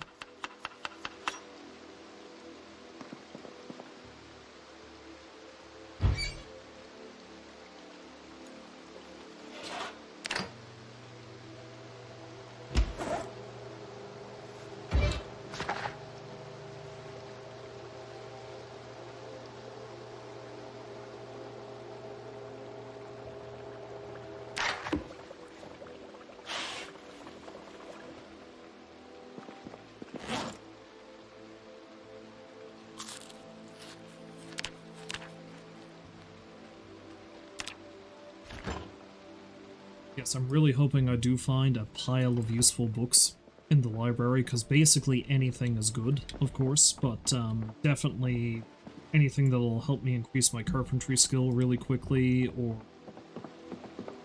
Yes, I'm really hoping I do find a pile of useful books in the library, because basically anything is good, of course, but definitely anything that'll help me increase my carpentry skill really quickly, or...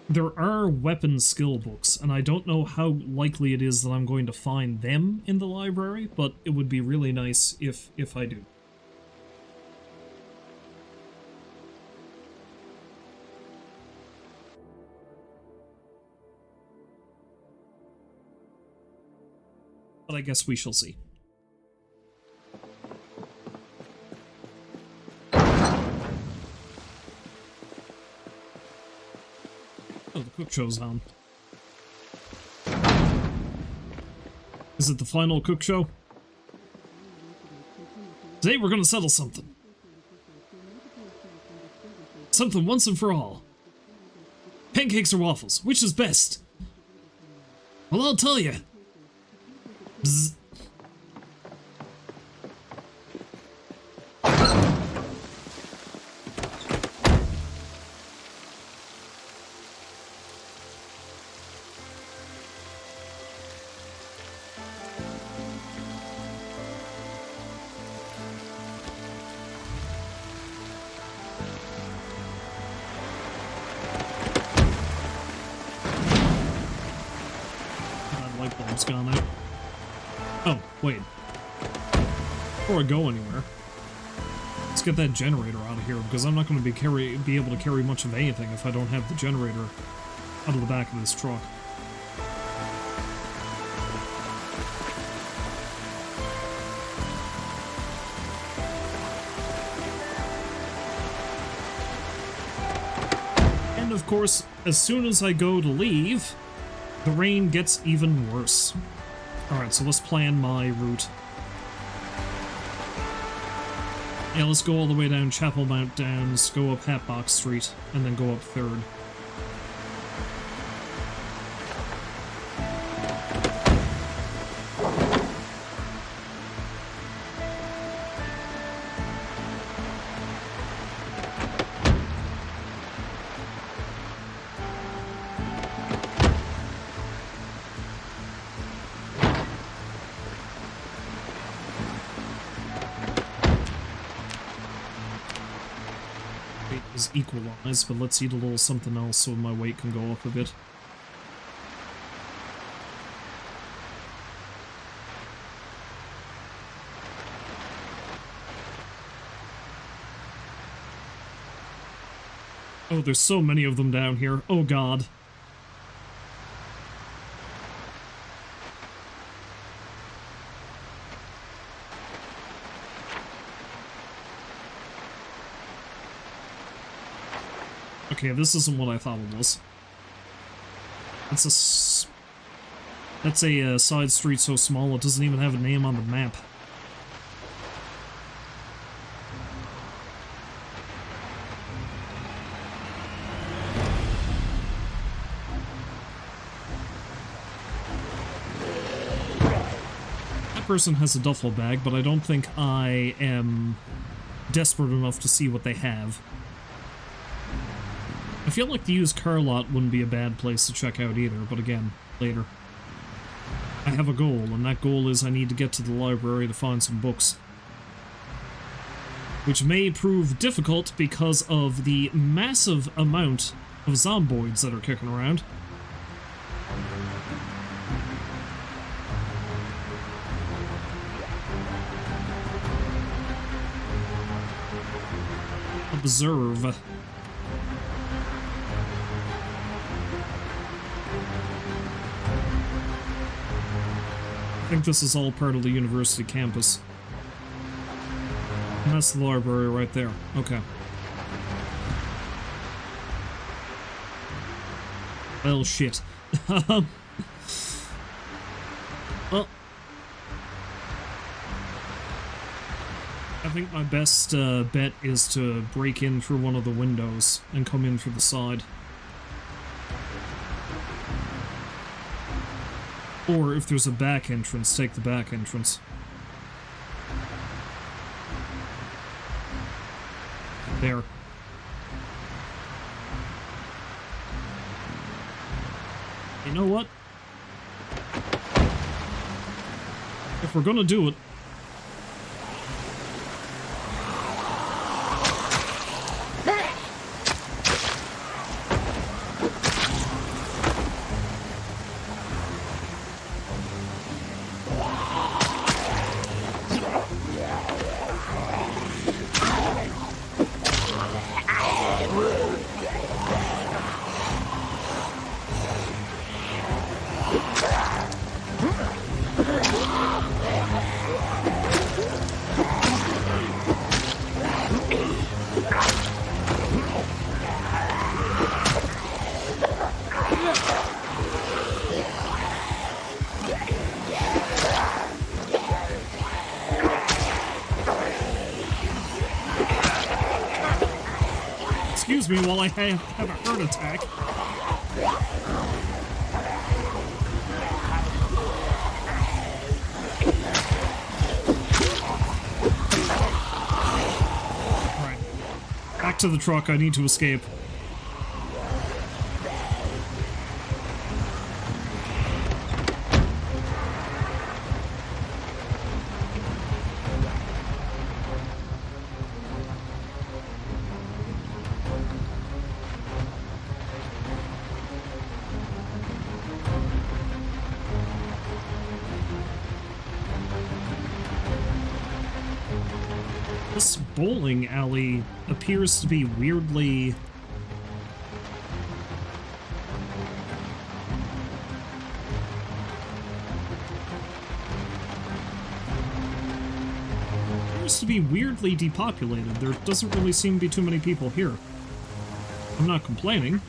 There are weapon skill books, and I don't know how likely it is that I'm going to find them in the library, but it would be really nice if I do. But I guess we shall see. Oh, the cook show's on. Is it the final cook show? Today we're gonna settle something. Something once and for all. Pancakes or waffles? Which is best? Well, I'll tell you. Bzz. That light bulb's gone out. Oh, wait. Before I go anywhere, let's get that generator out of here, because I'm not going to be able to carry much of anything if I don't have the generator out of the back of this truck. And of course, as soon as I go to leave, the rain gets even worse. Alright, so let's plan my route. Yeah, let's go all the way down Chapel Mount Downs, go up Hatbox Street, and then go up 3rd. Is equalized, but let's eat a little something else so my weight can go up a bit. Oh, there's so many of them down here. Oh god. Okay, this isn't what I thought it was. That's a side street so small it doesn't even have a name on the map. That person has a duffel bag, but I don't think I am desperate enough to see what they have. I feel like the used car lot wouldn't be a bad place to check out either, but again, later. I have a goal, and that goal is I need to get to the library to find some books. Which may prove difficult because of the massive amount of zomboids that are kicking around. Observe. I think this is all part of the university campus. And that's the library right there. Okay. Well, shit. Well, I think my best bet is to break in through one of the windows and come in through the side. Or if there's a back entrance, take the back entrance. There. You know what? If we're gonna do it, excuse me while I have a heart attack. Alright. Back to the truck, I need to escape. This bowling alley appears to be weirdly... appears to be weirdly depopulated. There doesn't really seem to be too many people here. I'm not complaining.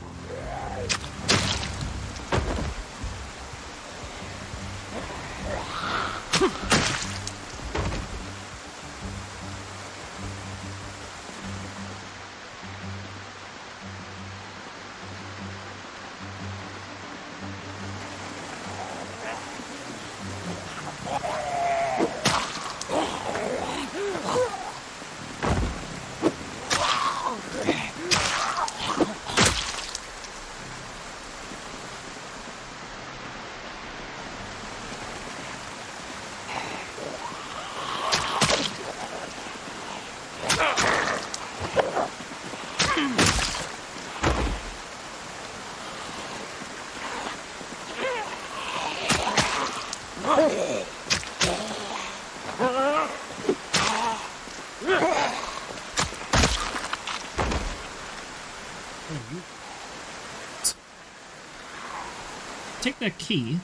Take that key.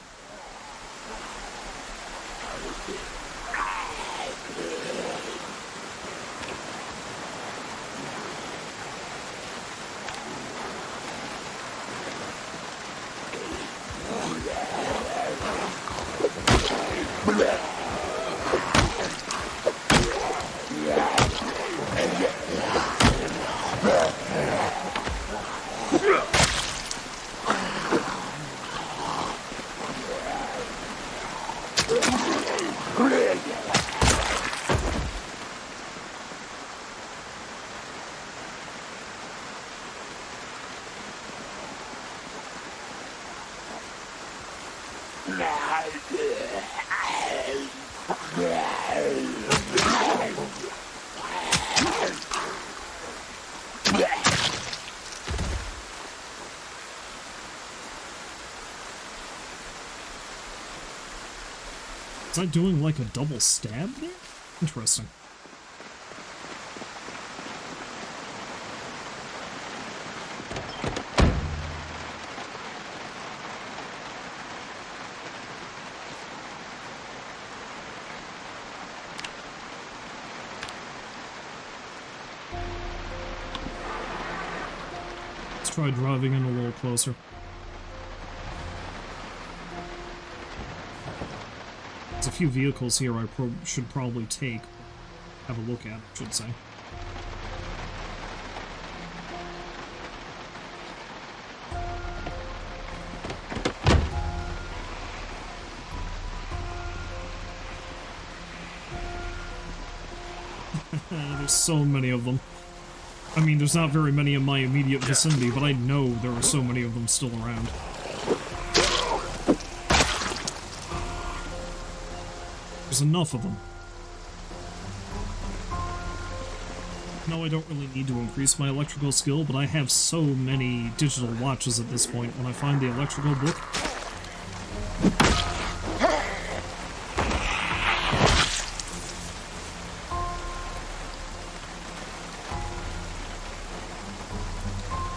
Is that doing like a double stab there? Interesting. Let's try driving in a little closer. There's a few vehicles here I should probably take. Have a look at, I should say. There's so many of them. I mean, there's not very many in my immediate vicinity, but I know there are so many of them still around. There's enough of them. No, I don't really need to increase my electrical skill, but I have so many digital watches at this point. When I find the electrical book,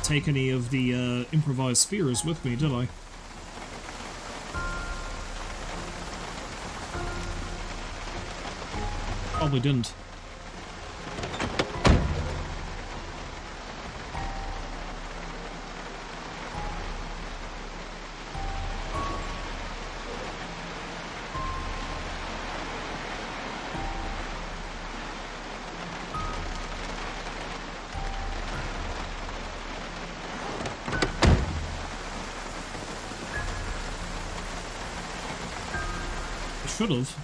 take any of the improvised spears with me, did I? Probably didn't. I should have.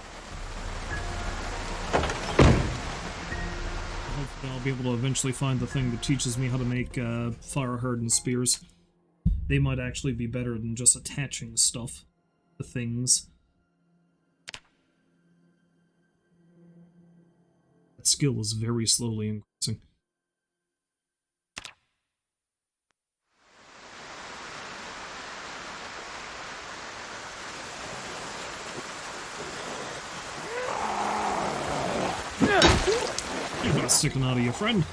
Hopefully I'll be able to eventually find the thing that teaches me how to make fire hardened spears. They might actually be better than just attaching stuff to things. That skill is very slowly increasing. You're not sticking out of your friend.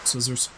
Scissors.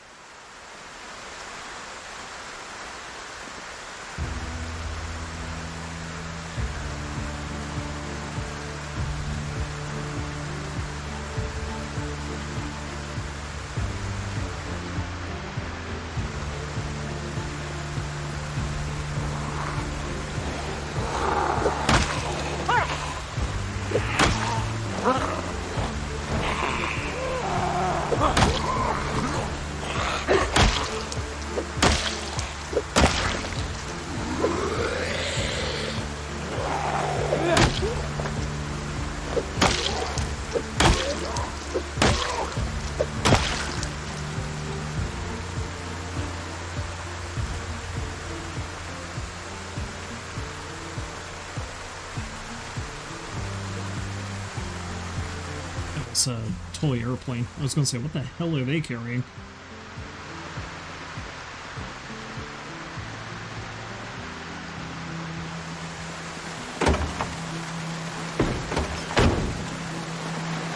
this toy airplane. I was gonna say, what the hell are they carrying?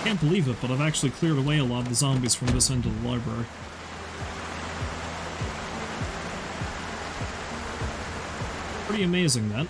Can't believe it, but I've actually cleared away a lot of the zombies from this end of the library. Pretty amazing, that.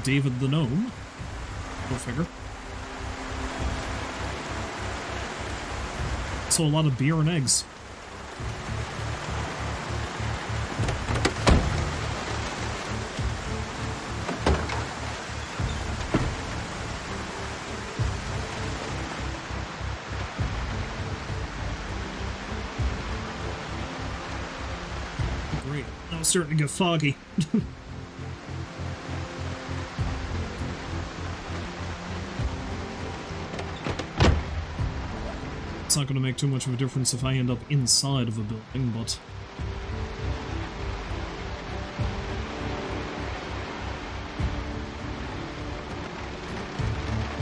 David the Gnome. Go figure. So a lot of beer and eggs. Great. Now it's starting to get foggy. It's not going to make too much of a difference if I end up inside of a building, but...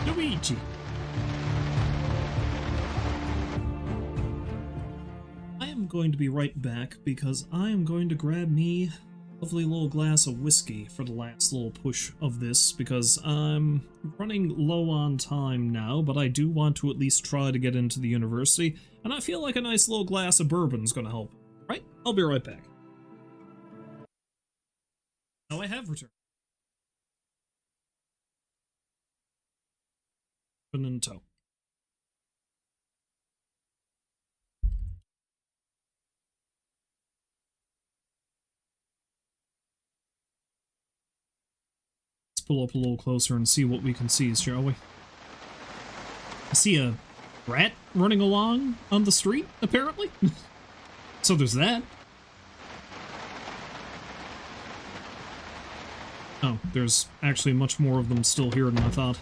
Luigi! I am going to be right back, because I am going to grab me a lovely little glass of whiskey for the last little push of this, because I'm running low on time now, but I do want to at least try to get into the university, and I feel like a nice little glass of bourbon is going to help. Right? I'll be right back. Now I have returned. In tow. Pull up a little closer and see what we can see, shall we? I see a rat running along on the street, apparently. So there's that. Oh, there's actually much more of them still here than I thought.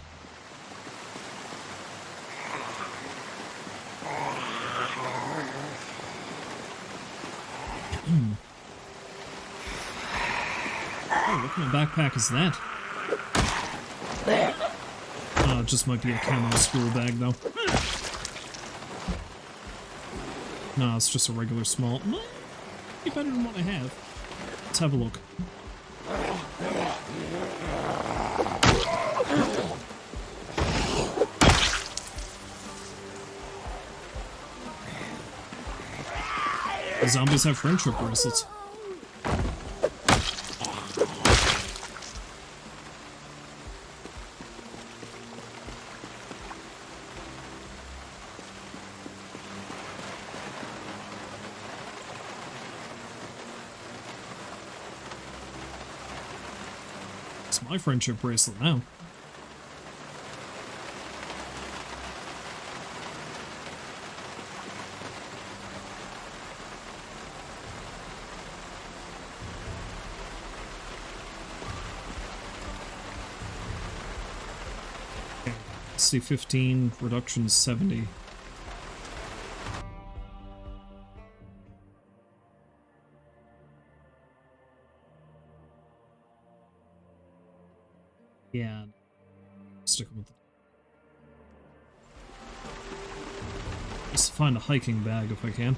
Oh, what kind of backpack is that? It just might be a camo school bag, though. No, it's just a regular small. Might be better than what I have. Let's have a look. The zombies have friendship bracelets. My friendship bracelet now. Okay. See, 15, reduction 70. Yeah, sticking with it. Just find a hiking bag if I can.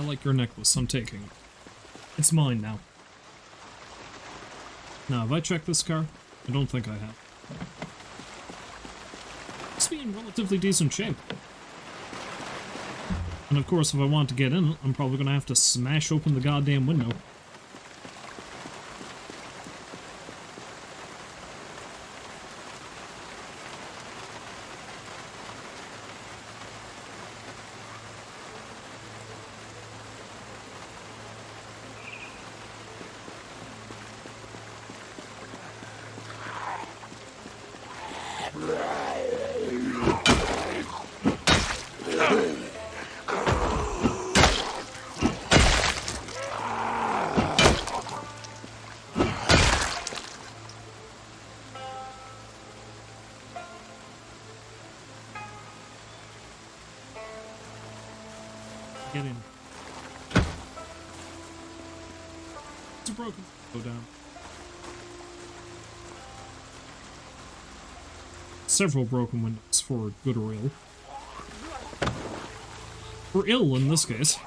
I like your necklace, I'm taking it. It's mine now. Now, have I checked this car? I don't think I have. Must be in relatively decent shape. And of course, if I want to get in, I'm probably gonna have to smash open the goddamn window. Get in. It's broken. Go down. Several broken windows for good or ill. Or ill in this case.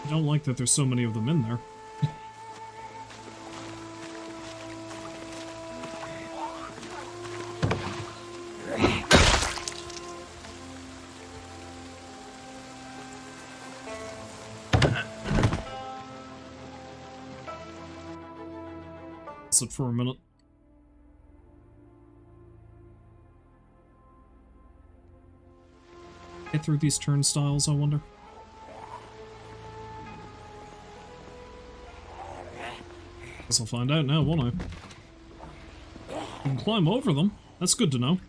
I don't like that there's so many of them in there. Sit for a minute. Get through these turnstiles, I wonder. Guess I'll find out now, won't I? I can climb over them. That's good to know.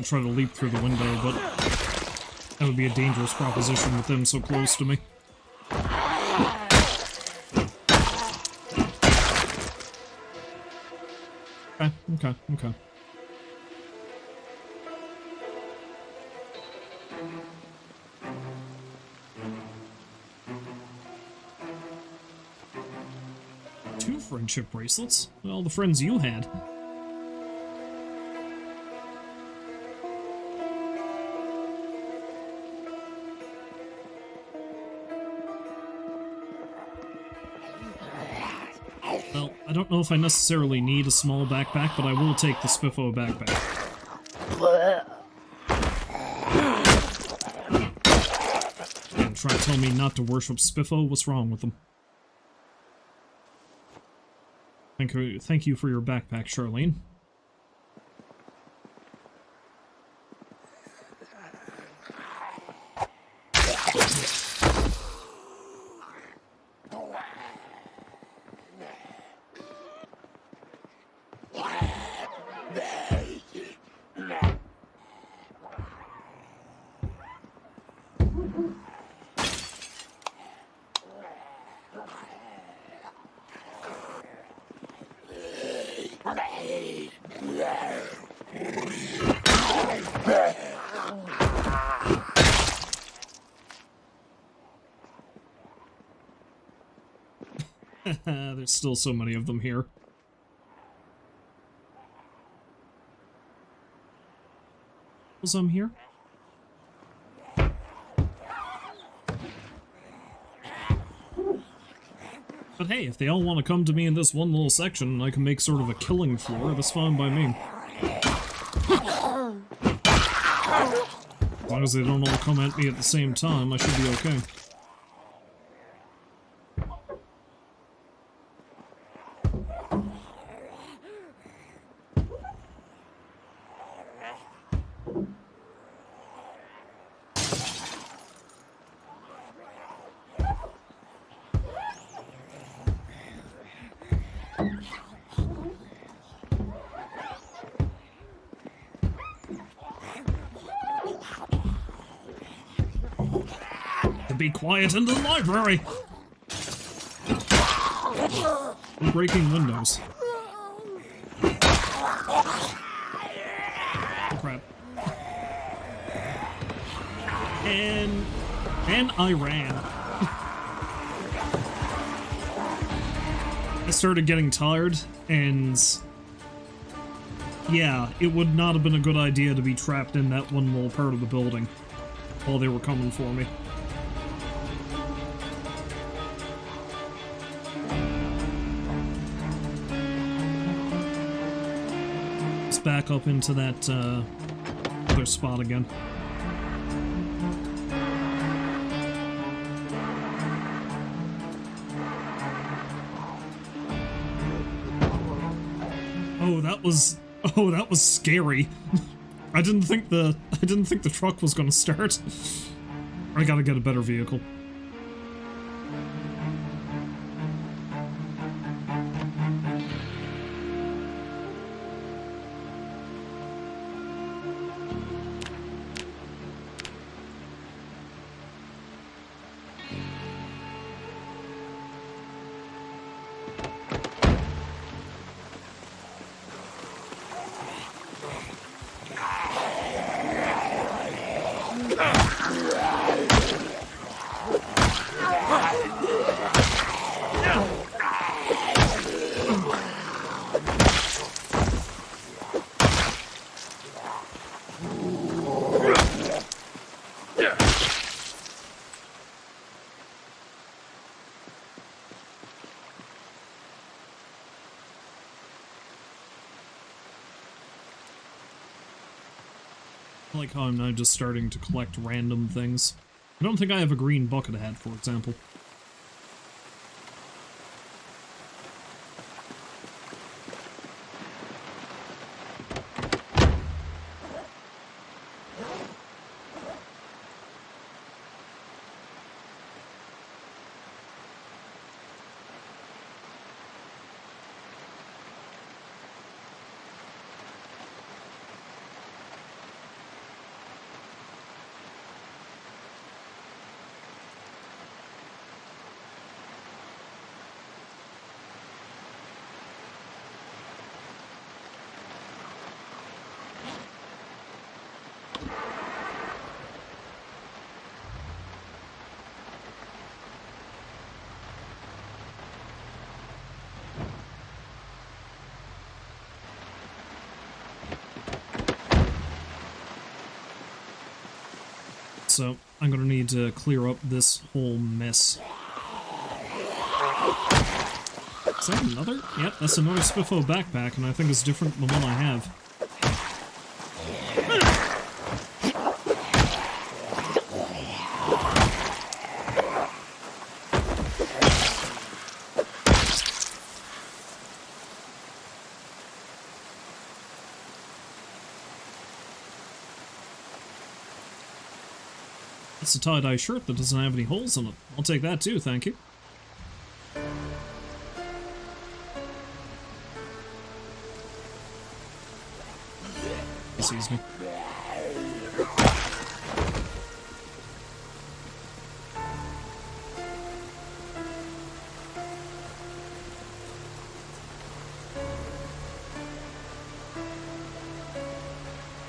Try to leap through the window, but that would be a dangerous proposition with them so close to me. Okay. Two friendship bracelets? All the friends you had. Well, I don't know if I necessarily need a small backpack, but I will take the Spiffo backpack. And try to tell me not to worship Spiffo? What's wrong with them? Thank you for your backpack, Charlene. There's still so many of them here. Was I'm here? But hey, if they all want to come to me in this one little section and I can make sort of a killing floor, that's fine by me. As long as they don't all come at me at the same time, I should be okay. To be quiet in the library! I'm breaking windows. Oh crap. And I ran. I started getting tired, and yeah, it would not have been a good idea to be trapped in that one little part of the building while they were coming for me. Let's back up into that other spot again. Oh, that was scary. I didn't think the truck was gonna start. I gotta get a better vehicle. I like how I'm now just starting to collect random things. I don't think I have a green bucket hat, for example. So, I'm gonna need to clear up this whole mess. Is that another? Yep, that's another Spiffo backpack, and I think it's different than the one I have. It's a tie-dye shirt that doesn't have any holes in it. I'll take that too, thank you. He sees me.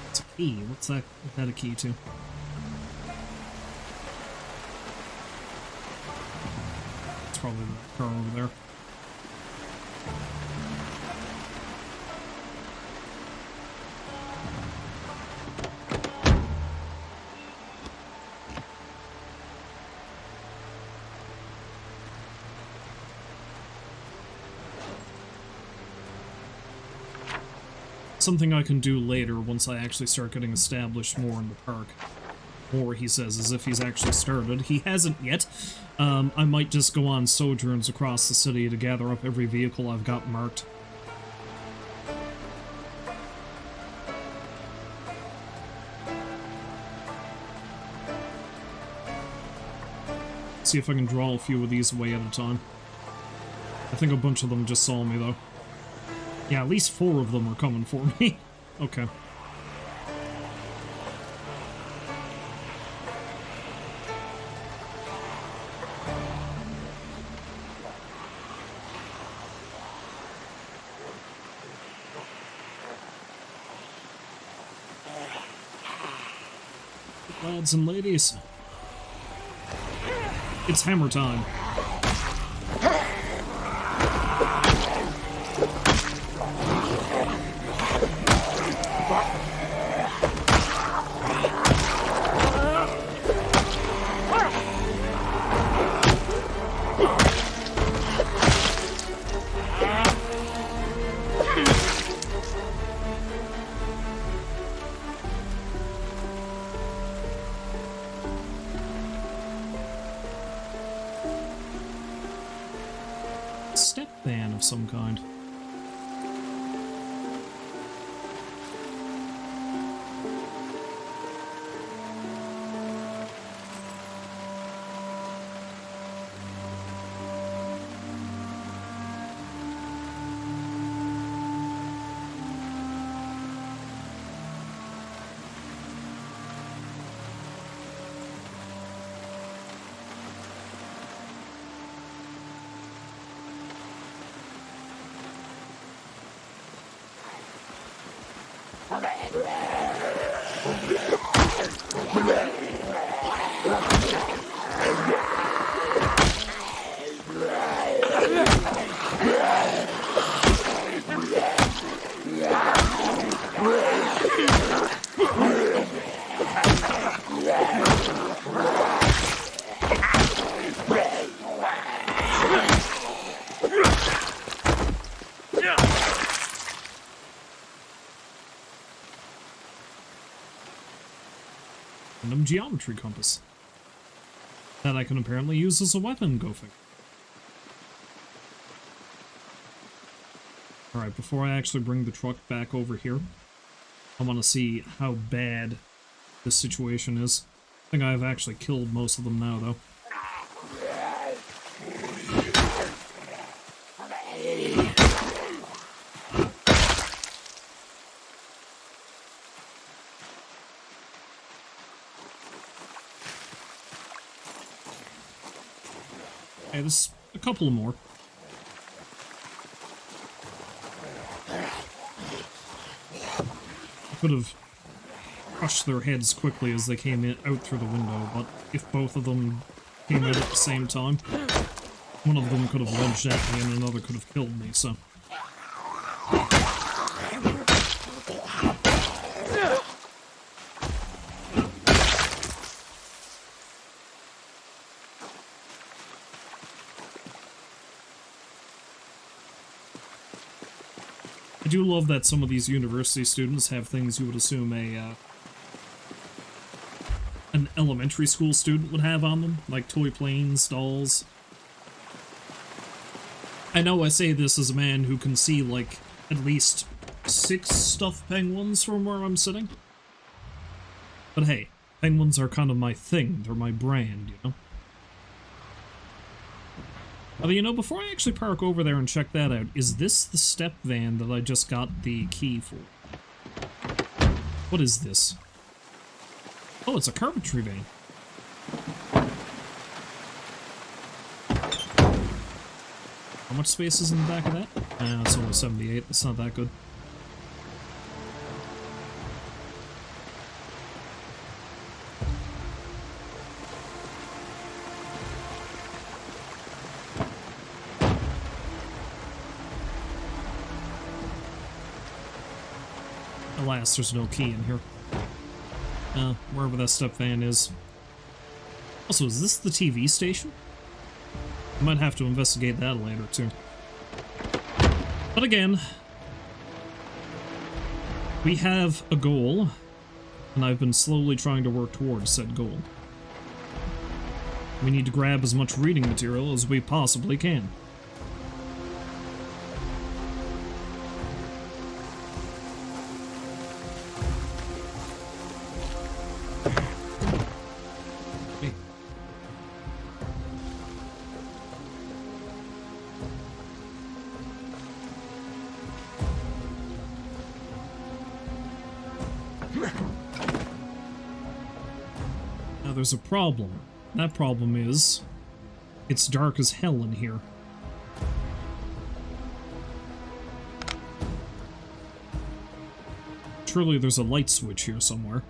It's a key. What's that a key to? Probably the car over there. Something I can do later once I actually start getting established more in the park. Or, he says, as if he's actually started. He hasn't yet. I might just go on sojourns across the city to gather up every vehicle I've got marked. See if I can draw a few of these away at a time. I think a bunch of them just saw me, though. Yeah, at least 4 of them are coming for me. Okay. Lads and ladies, it's hammer time. Step ban of some kind. Random geometry compass that I can apparently use as a weapon, go figure. Alright, before I actually bring the truck back over here, I want to see how bad this situation is. I think I've actually killed most of them now, though. Okay, there's a couple more. I could have crushed their heads quickly as they came in out through the window, but if both of them came out at the same time, one of them could have lunged at me and another could have killed me, so... I do love that some of these university students have things you would assume an elementary school student would have on them, like toy planes, dolls. I know I say this as a man who can see, like, at least 6 stuffed penguins from where I'm sitting. But hey, penguins are kind of my thing, they're my brand, you know? Although, you know, before I actually park over there and check that out, is this the step van that I just got the key for? What is this? Oh, it's a carpentry van. How much space is in the back of that? It's only 78, that's not that good. Alas, there's no key in here. Wherever that step van is. Also, is this the TV station? I might have to investigate that later, too. But again, we have a goal, and I've been slowly trying to work towards said goal. We need to grab as much reading material as we possibly can. Now there's a problem. That problem is, it's dark as hell in here. Surely there's a light switch here somewhere.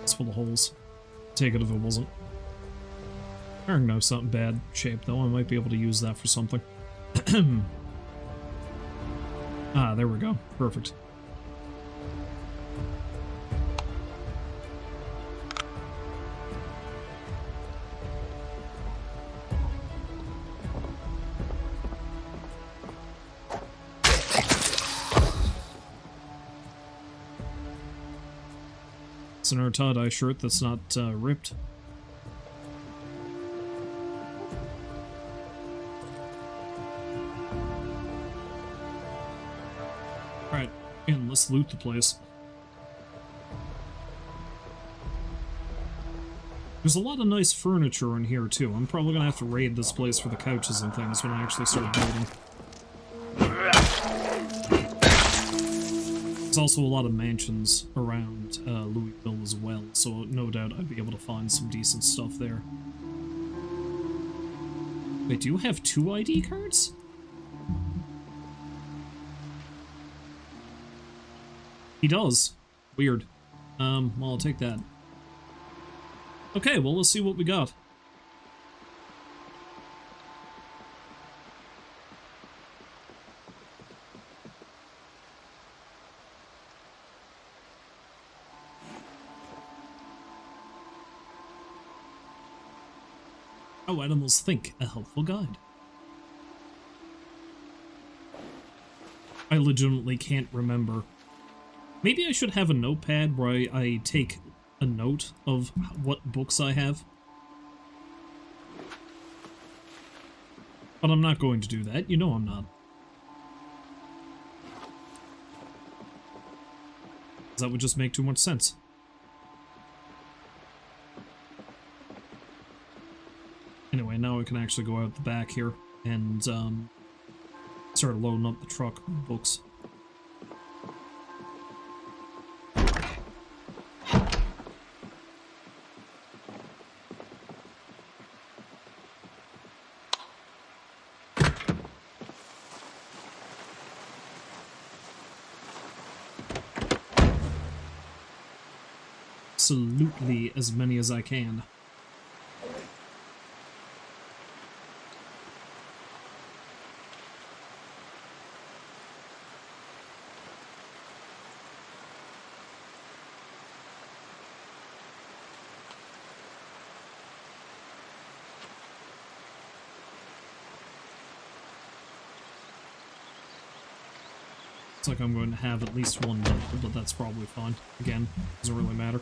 It's full of holes. Take it if it wasn't. I don't know, something bad shape though. I might be able to use that for something. Ah, there we go. Perfect. It's an tie-dye shirt that's not ripped. Alright, and let's loot the place. There's a lot of nice furniture in here, too. I'm probably gonna have to raid this place for the couches and things when I actually start building. There's also a lot of mansions around Louisville as well, so no doubt I'd be able to find some decent stuff there. Wait, do you have 2 ID cards? He does. Weird. Well, I'll take that. Okay, well, let's see what we got. How animals think, a helpful guide. I legitimately can't remember. Maybe I should have a notepad where I take a note of what books I have. But I'm not going to do that. You know I'm not. That would just make too much sense. Anyway, now I can actually go out the back here and start loading up the truck with books. Absolutely as many as I can. Looks like I'm going to have at least one bundle, but that's probably fine. Again, doesn't really matter.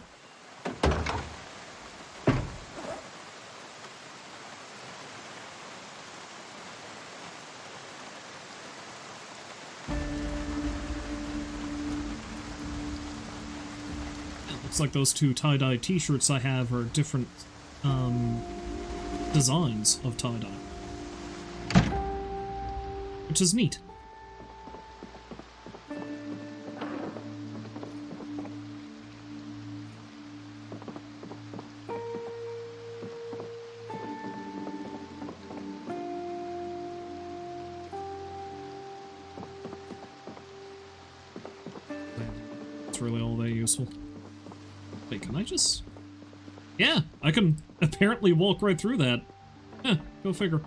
Looks like those 2 tie-dye t-shirts I have are different designs of tie-dye, which is neat. It's really all that useful. Wait, can I just... Yeah, I can apparently walk right through that. Huh, go figure.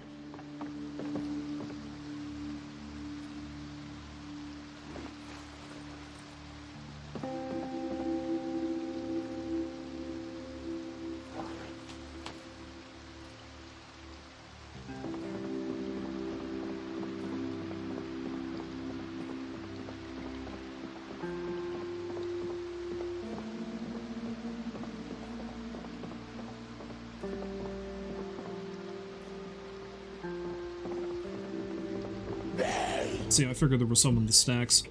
See, I figured there were some in the stacks.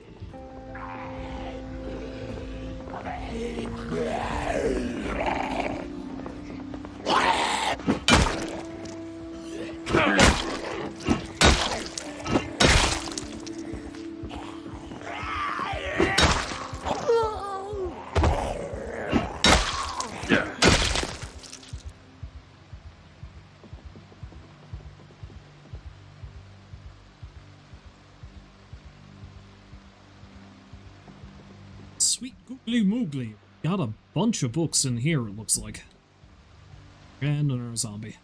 Sweet googly moogly. Got a bunch of books in here, it looks like. And another zombie.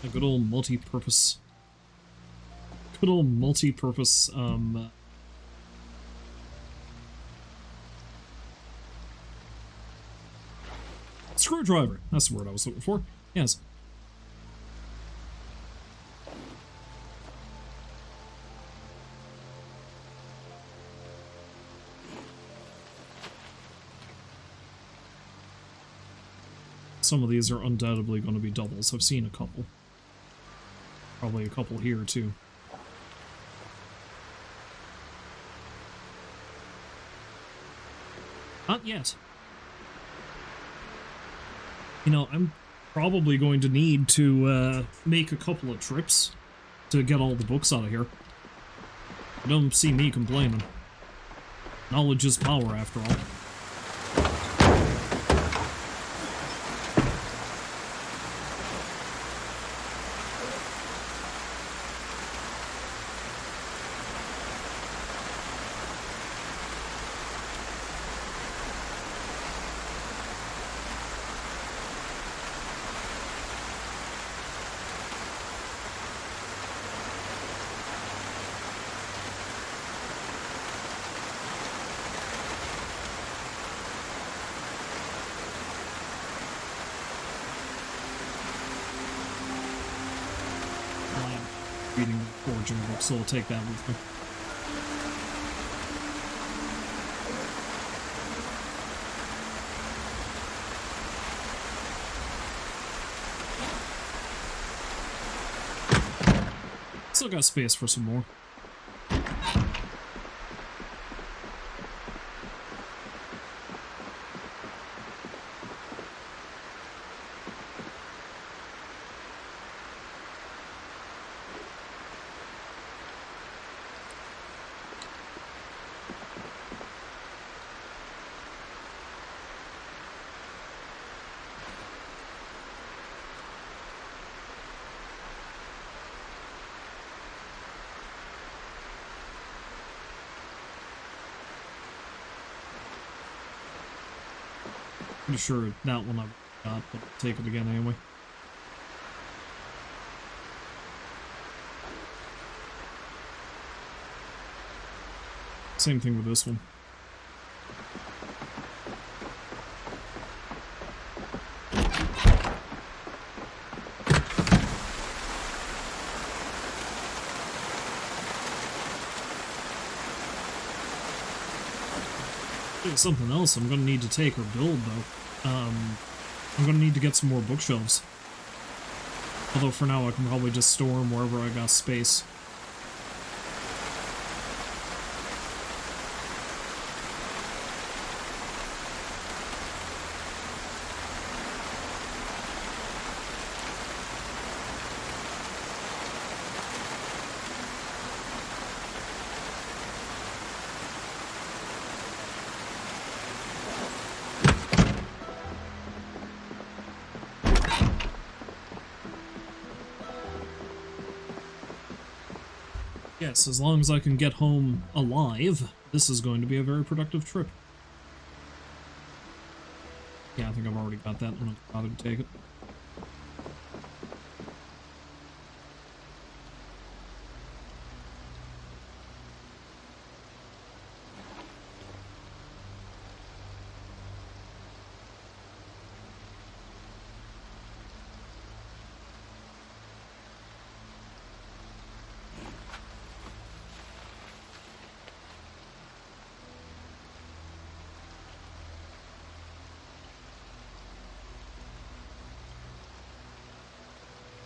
A good old multi-purpose... screwdriver. That's the word I was looking for. Yes. Some of these are undoubtedly going to be doubles. I've seen a couple. Probably a couple here, too. Not yet. You know, I'm probably going to need to make a couple of trips to get all the books out of here. Don't see me complaining. Knowledge is power, after all. Reading foraging books, so I'll take that with me. Still got space for some more. Pretty sure that one I've got, but I'll take it again anyway. Same thing with this one. Something else I'm gonna need to take or build, though. I'm gonna need to get some more bookshelves. Although for now I can probably just store them wherever I got space. Yes, as long as I can get home alive, this is going to be a very productive trip. Yeah, I think I've already got that. I'm not bothered to take it.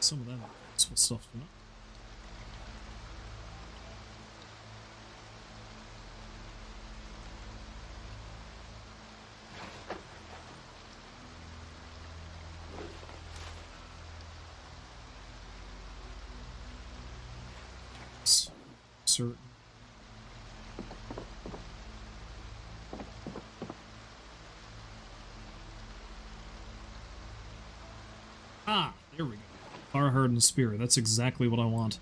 some of that useful stuff to know. Certain. Ah, there we go. Fire hardened spear. That's exactly what I want.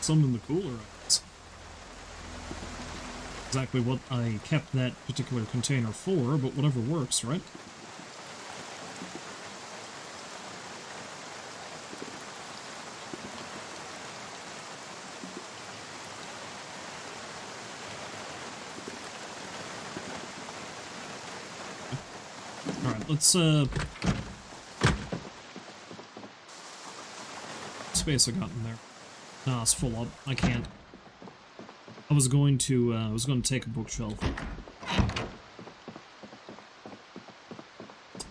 Some in the cooler items. Exactly what I kept that particular container for, but whatever works, right? Alright, let's, space I got in there. Nah, it's full up. I can't. I was going to take a bookshelf.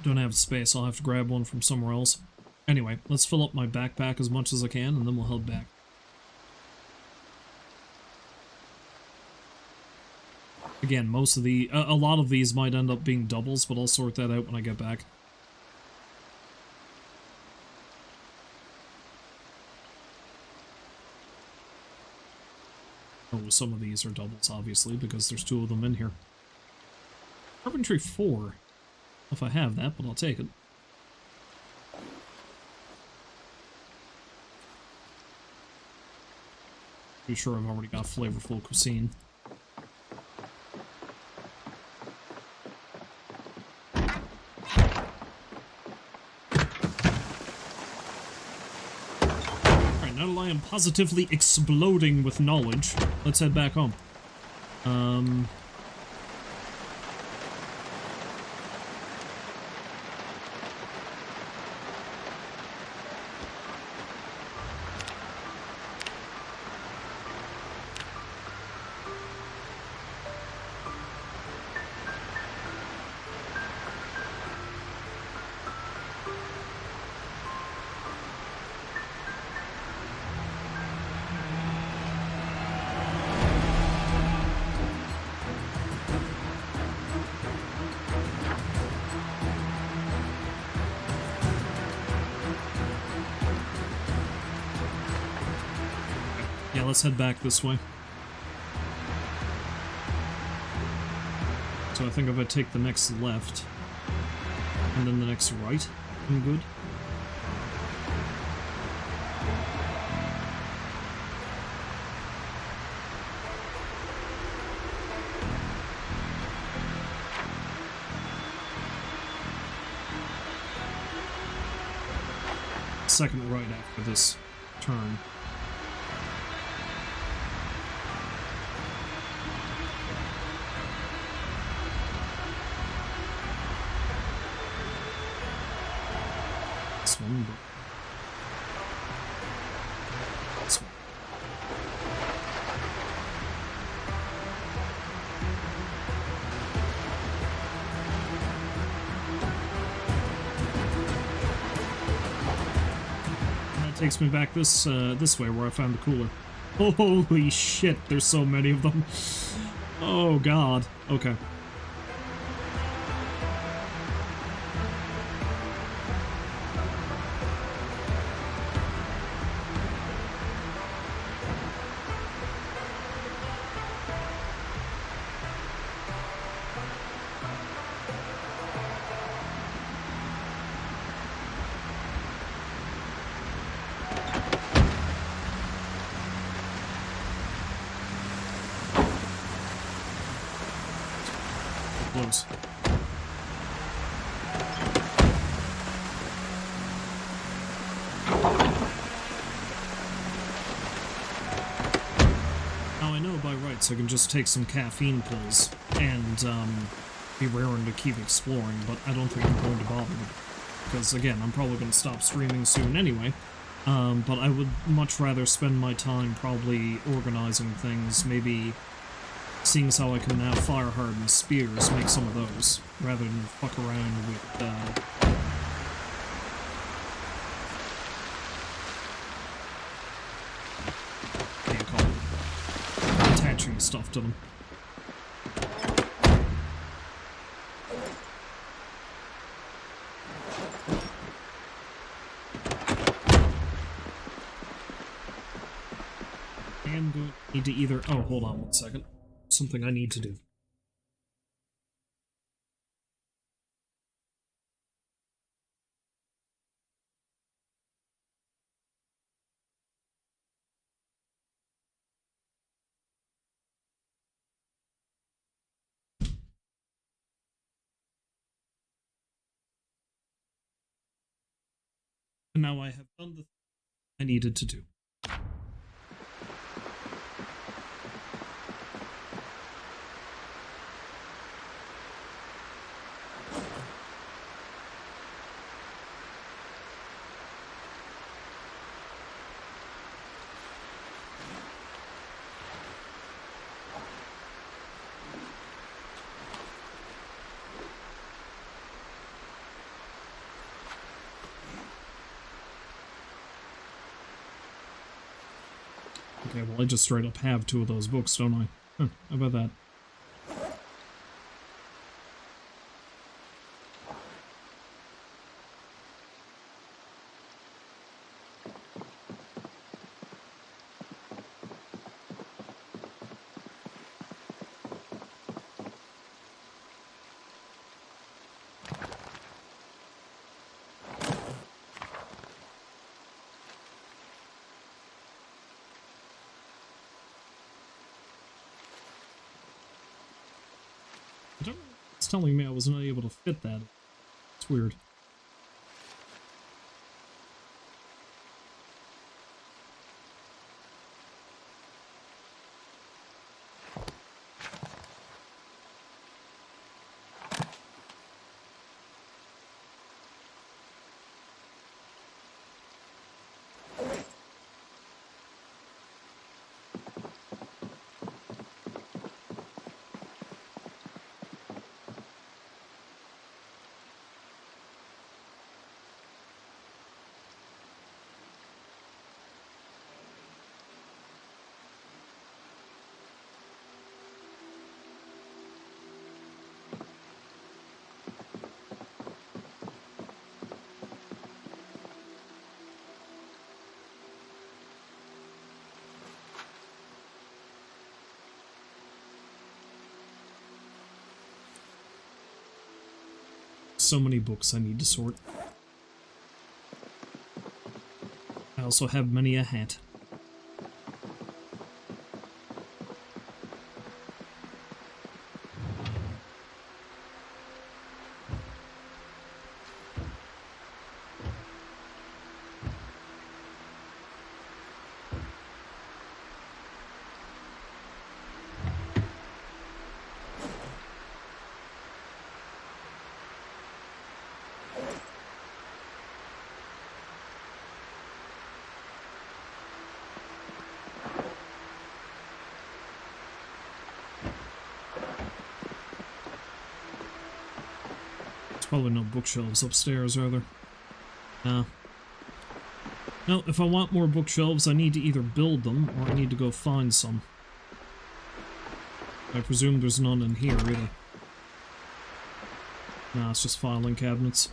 Don't have space, I'll have to grab one from somewhere else. Anyway, let's fill up my backpack as much as I can, and then we'll head back. Again, most of the... a lot of these might end up being doubles, but I'll sort that out when I get back. Oh, some of these are doubles, obviously, because there's 2 of them in here. Carpentry 4. If I have that, but I'll take it. Pretty sure I've already got flavorful cuisine. Now that I am positively exploding with knowledge, let's head back home. Yeah, let's head back this way. So I think if I take the next left, and then the next right, I'm good. Second right after this turn. This one, but this one. takes me back this way where I found the cooler. Holy shit, there's so many of them. Oh god. Okay. Close. Now I know by rights I can just take some caffeine pills and be raring to keep exploring, but I don't think I'm going to bother because again I'm probably going to stop streaming soon anyway. But I would much rather spend my time probably organizing things, maybe seeing as how I can now fire hardened spears, make some of those, rather than fuck around with, what do you call it? Attaching stuff to them. I am going to need to either... Oh, hold on one second. Something I need to do. And now I have done the thing I needed to do. Okay, well, I just straight up have 2 of those books, don't I? Huh, how about that? I don't know. It's telling me I was not able to fit that. It's weird. So many books I need to sort. I also have many a hat. There's probably no bookshelves upstairs, are there? No. Now, if I want more bookshelves, I need to either build them, or I need to go find some. I presume there's none in here, either. Nah, it's just filing cabinets.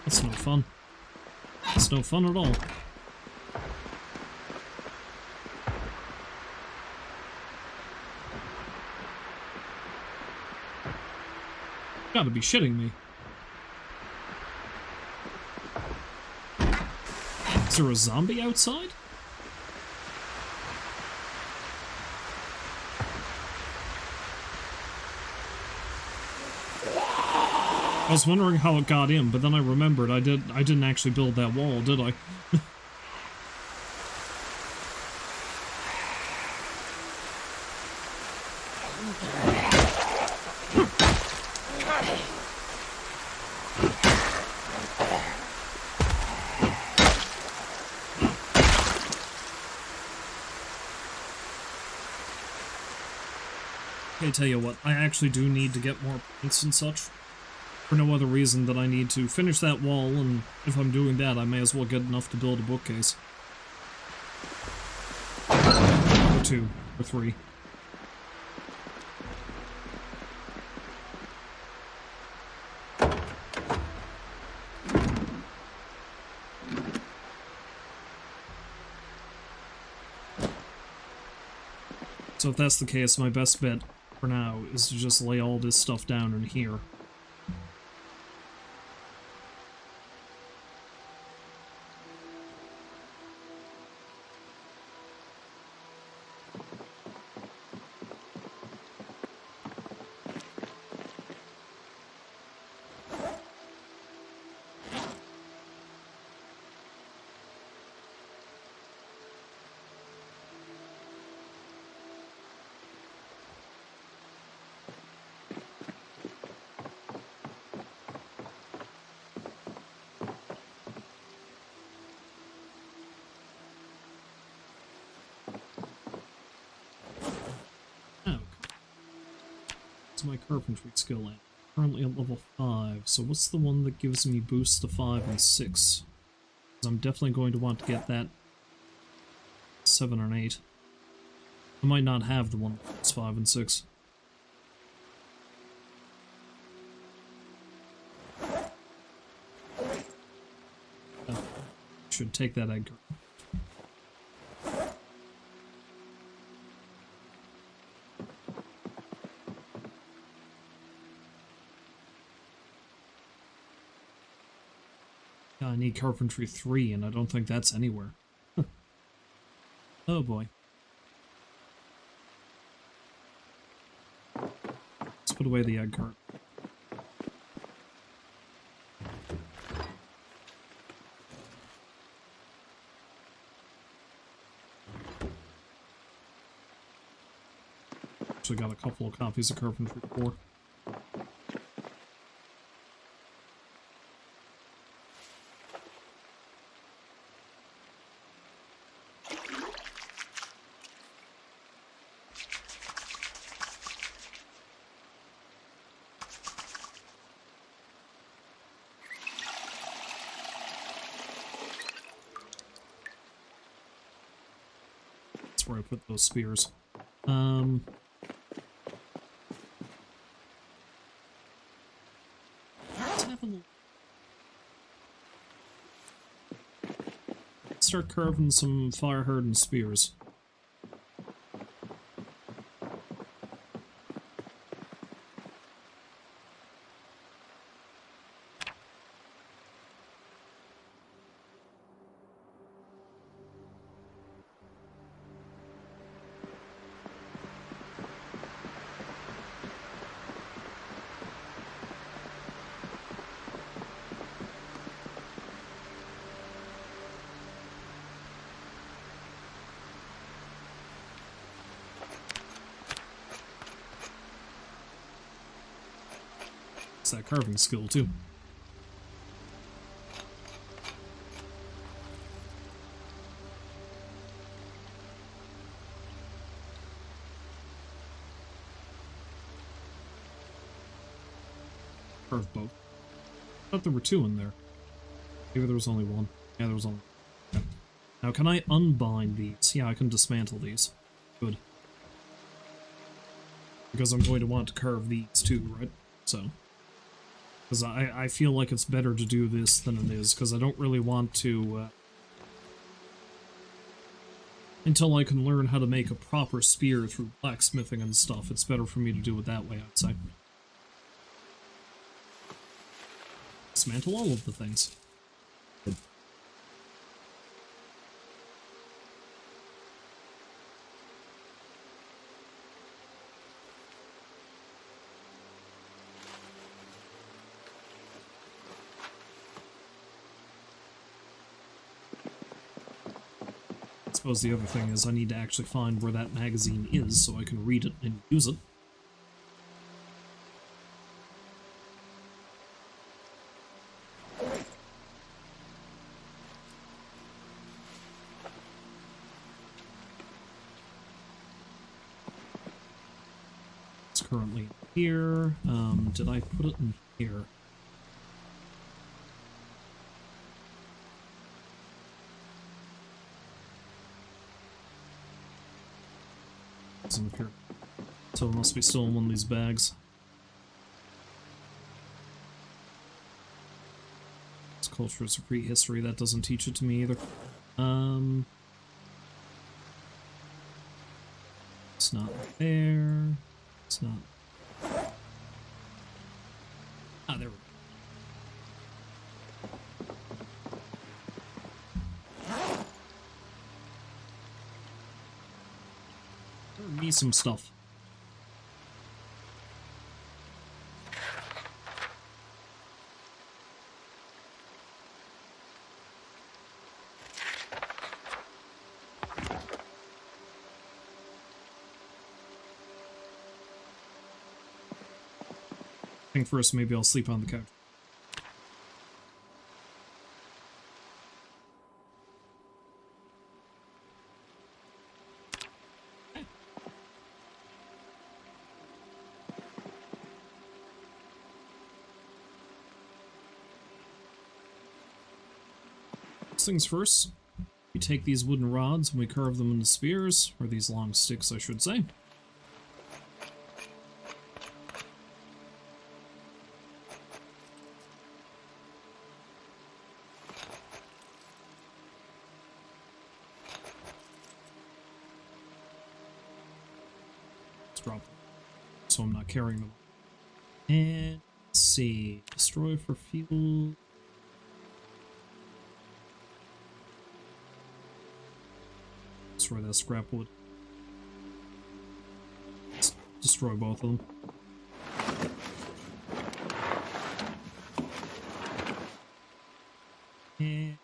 That's no fun. That's no fun at all. Gotta be shitting me. Is there a zombie outside? I was wondering how it got in, but then I remembered I didn't actually build that wall, did I? I tell you what, I actually do need to get more points and such. For no other reason than I need to finish that wall, and if I'm doing that, I may as well get enough to build a bookcase. Or 2, or 3. So if that's the case, my best bet for now is to just lay all this stuff down in here. My carpentry skill at. Currently at level 5, so what's the one that gives me boosts to 5 and 6? Because I'm definitely going to want to get that 7 and 8. I might not have the one that's 5 and 6. Should take that egg. I need carpentry 3, and I don't think that's anywhere. Oh boy. Let's put away the egg cart. Actually got a couple of copies of carpentry 4. Where I put those spears. Let's have a little... Start carving some fire hardened spears. That carving skill too. Carve both. I thought there were 2 in there. Maybe there was only 1. Yeah, there was only. Yeah. Now, can I unbind these? Yeah, I can dismantle these. Good. Because I'm going to want to carve these too, right? So. Because I feel like it's better to do this than it is, because I don't really want to... until I can learn how to make a proper spear through blacksmithing and stuff, it's better for me to do it that way, I'd say. Dismantle all of the things. I suppose the other thing is I need to actually find where that magazine is so I can read it and use it. It's currently here. Did I put it in here? Up here. So it must be still in one of these bags. This culture is a prehistory. That doesn't teach it to me either. It's not there. It's not. Ah, there we go. Me some stuff. I think first maybe I'll sleep on the couch. Things first, we take these wooden rods and we carve them into spears, or these long sticks I should say. Let's drop them so I'm not carrying them. And let's see, destroy for fuel. Destroy that scrap wood. Let's destroy both of them. And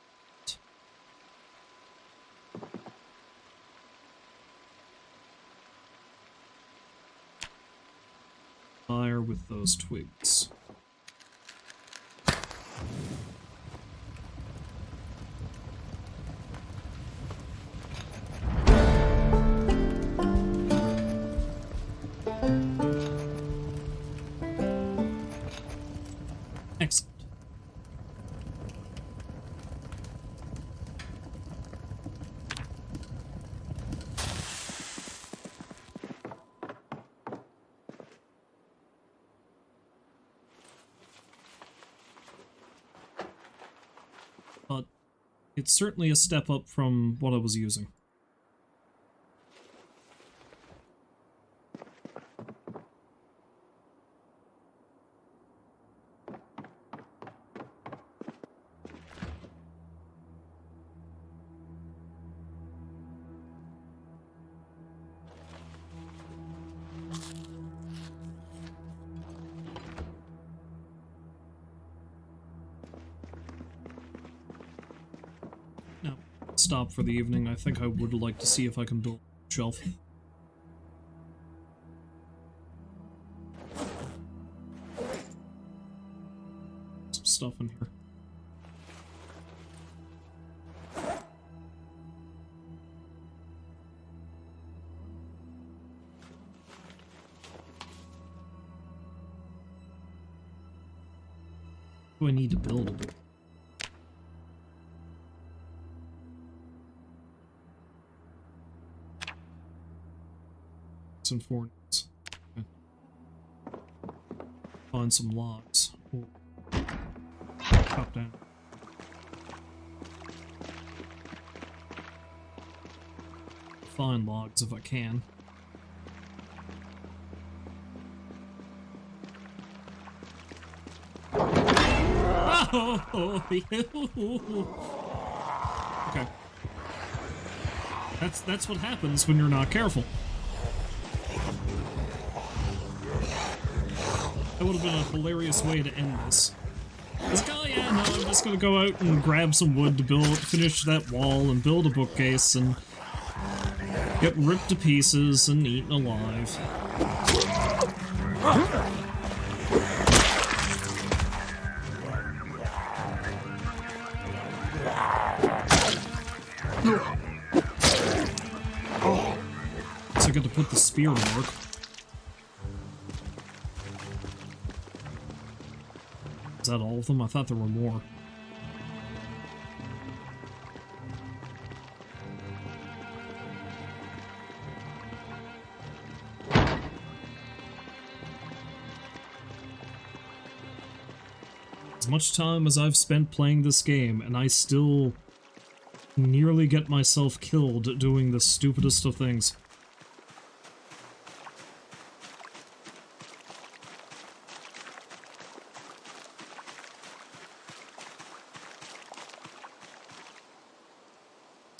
fire with those twigs. Excellent. But it's certainly a step up from what I was using. Stop for the evening. I think I would like to see if I can build a shelf. Some stuff in here. What do I need to build a bit? It's in 4 notes. Okay. Find some logs. Ooh. Chop down. Find logs if I can. Oh, okay. That's what happens when you're not careful. That would have been a hilarious way to end this. It's like, oh yeah, no, I'm just gonna go out and grab some wood to finish that wall and build a bookcase and get ripped to pieces and eaten alive. So I got to put the spear to work. Is that all of them? I thought there were more. As much time as I've spent playing this game, and I still nearly get myself killed doing the stupidest of things.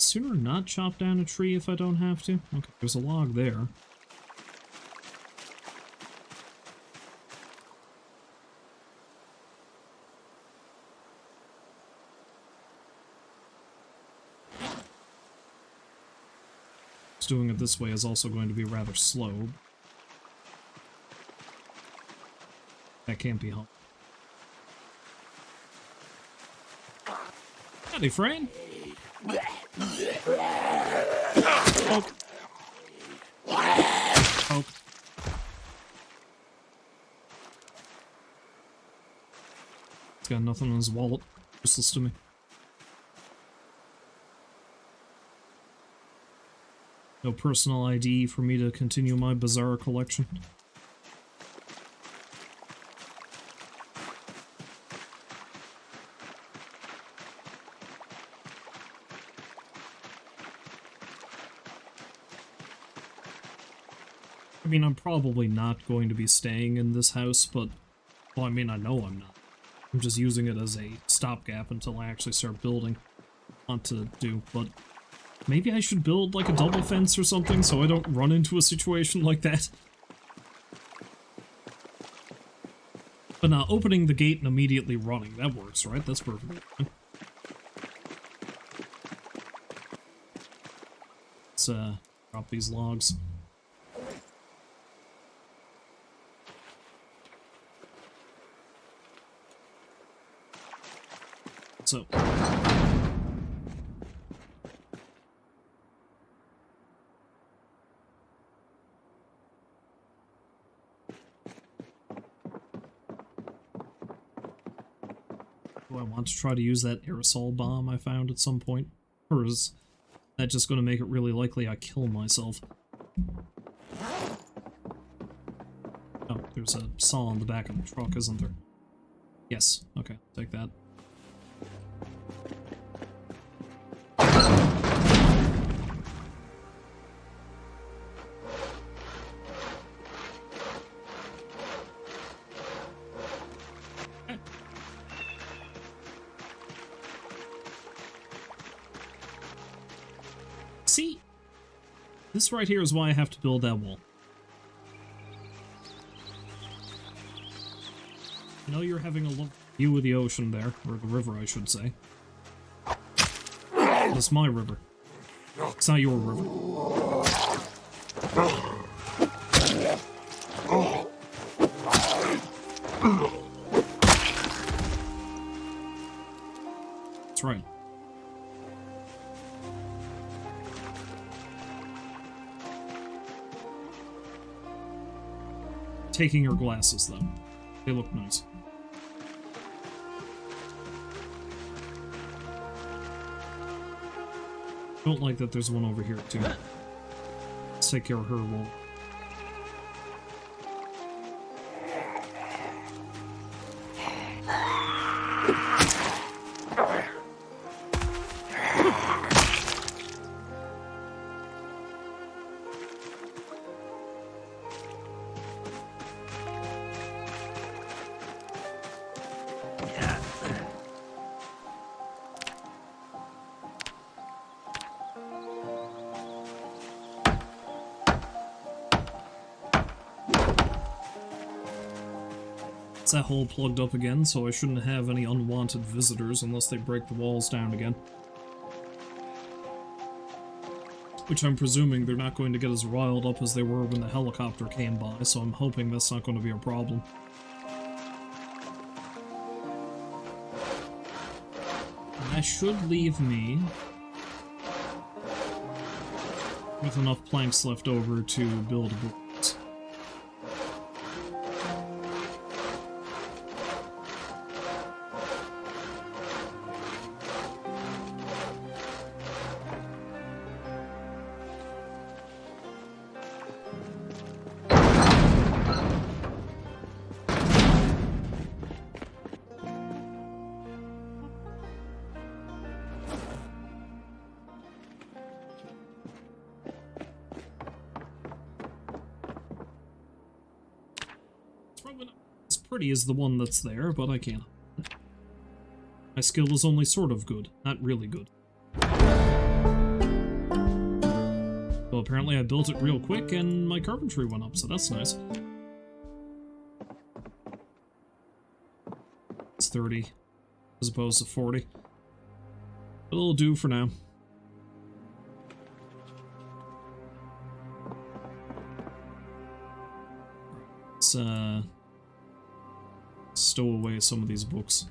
Sooner not chop down a tree if I don't have to. Okay, there's a log there. Doing it this way is also going to be rather slow. That can't be helped. Howdy, Fran. Poke. Poke. He's got nothing in his wallet. Useless to me. No personal ID for me to continue my bizarre collection. I mean, I'm probably not going to be staying in this house, but... Well, I mean, I know I'm not. I'm just using it as a stopgap until I actually start building. Want to do, but... Maybe I should build, like, a double fence or something so I don't run into a situation like that. But now, opening the gate and immediately running, that works, right? That's perfect. Let's, drop these logs. So... Do I want to try to use that aerosol bomb I found at some point? Or is that just going to make it really likely I kill myself? Oh, there's a saw on the back of the truck, isn't there? Yes. Okay, take that. See? This right here is why I have to build that wall. I know you're having a look view of the ocean there, or the river, I should say. It's my river. It's not your river. That's right. Taking your glasses, though. They look nice. Don't like that there's one over here, too. Let's take care of her while It's that hole plugged up again, so I shouldn't have any unwanted visitors unless they break the walls down again. Which I'm presuming they're not going to get as riled up as they were when the helicopter came by, so I'm hoping that's not going to be a problem. And that should leave me with enough planks left over to build a boat. As pretty as the one that's there, but I can't. My skill is only sort of good, not really good. Well, apparently I built it real quick and my carpentry went up, so that's nice. It's 30 as opposed to 40. But it'll do for now. Let's stow away some of these books.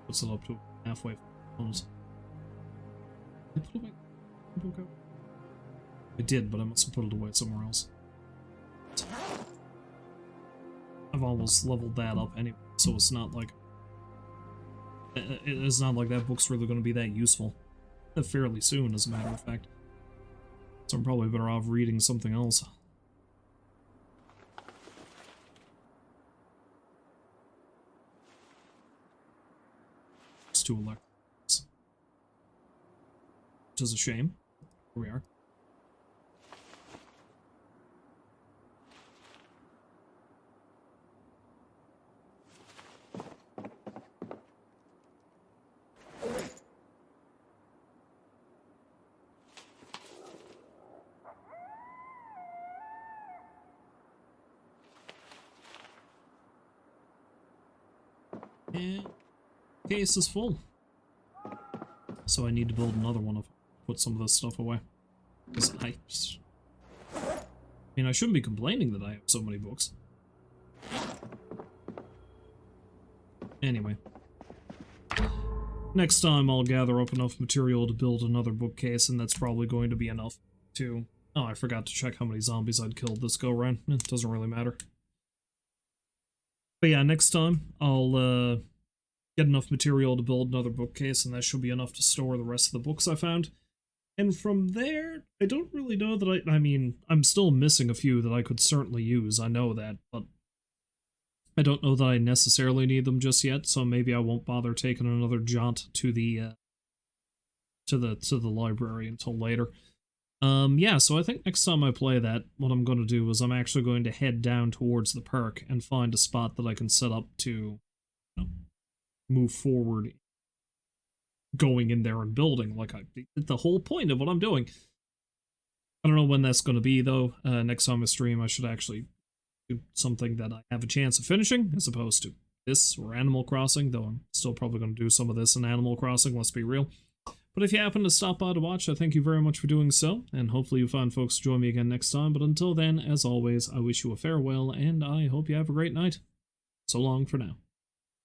What's it up to? Halfway. Almost. Did I put away the book out? I did, but I must have put it away somewhere else. I've almost leveled that up anyway, so it's not like... It's not like that book's really going to be that useful. Fairly soon, as a matter of fact. So I'm probably better off reading something else. It's too electric. Which is a shame. Here we are. And case is full. So I need to build another one of put some of this stuff away. Because I mean, I shouldn't be complaining that I have so many books. Anyway. Next time I'll gather up enough material to build another bookcase, and that's probably going to be enough to... Oh, I forgot to check how many zombies I'd killed this go-round. It doesn't really matter. But yeah, next time I'll get enough material to build another bookcase, and that should be enough to store the rest of the books I found. And from there, I don't really know that I mean, I'm still missing a few that I could certainly use, I know that, but I don't know that I necessarily need them just yet, so maybe I won't bother taking another jaunt to the library until later. Yeah, so I think next time I play that, what I'm going to do is I'm actually going to head down towards the park and find a spot that I can set up to, you know, move forward, going in there and building, like the whole point of what I'm doing. I don't know when that's going to be, though. Next time I stream, I should actually do something that I have a chance of finishing, as opposed to this or Animal Crossing, though I'm still probably going to do some of this in Animal Crossing, let's be real. But if you happen to stop by to watch, I thank you very much for doing so, and hopefully you find folks to join me again next time. But until then, as always, I wish you a farewell, and I hope you have a great night. So long for now.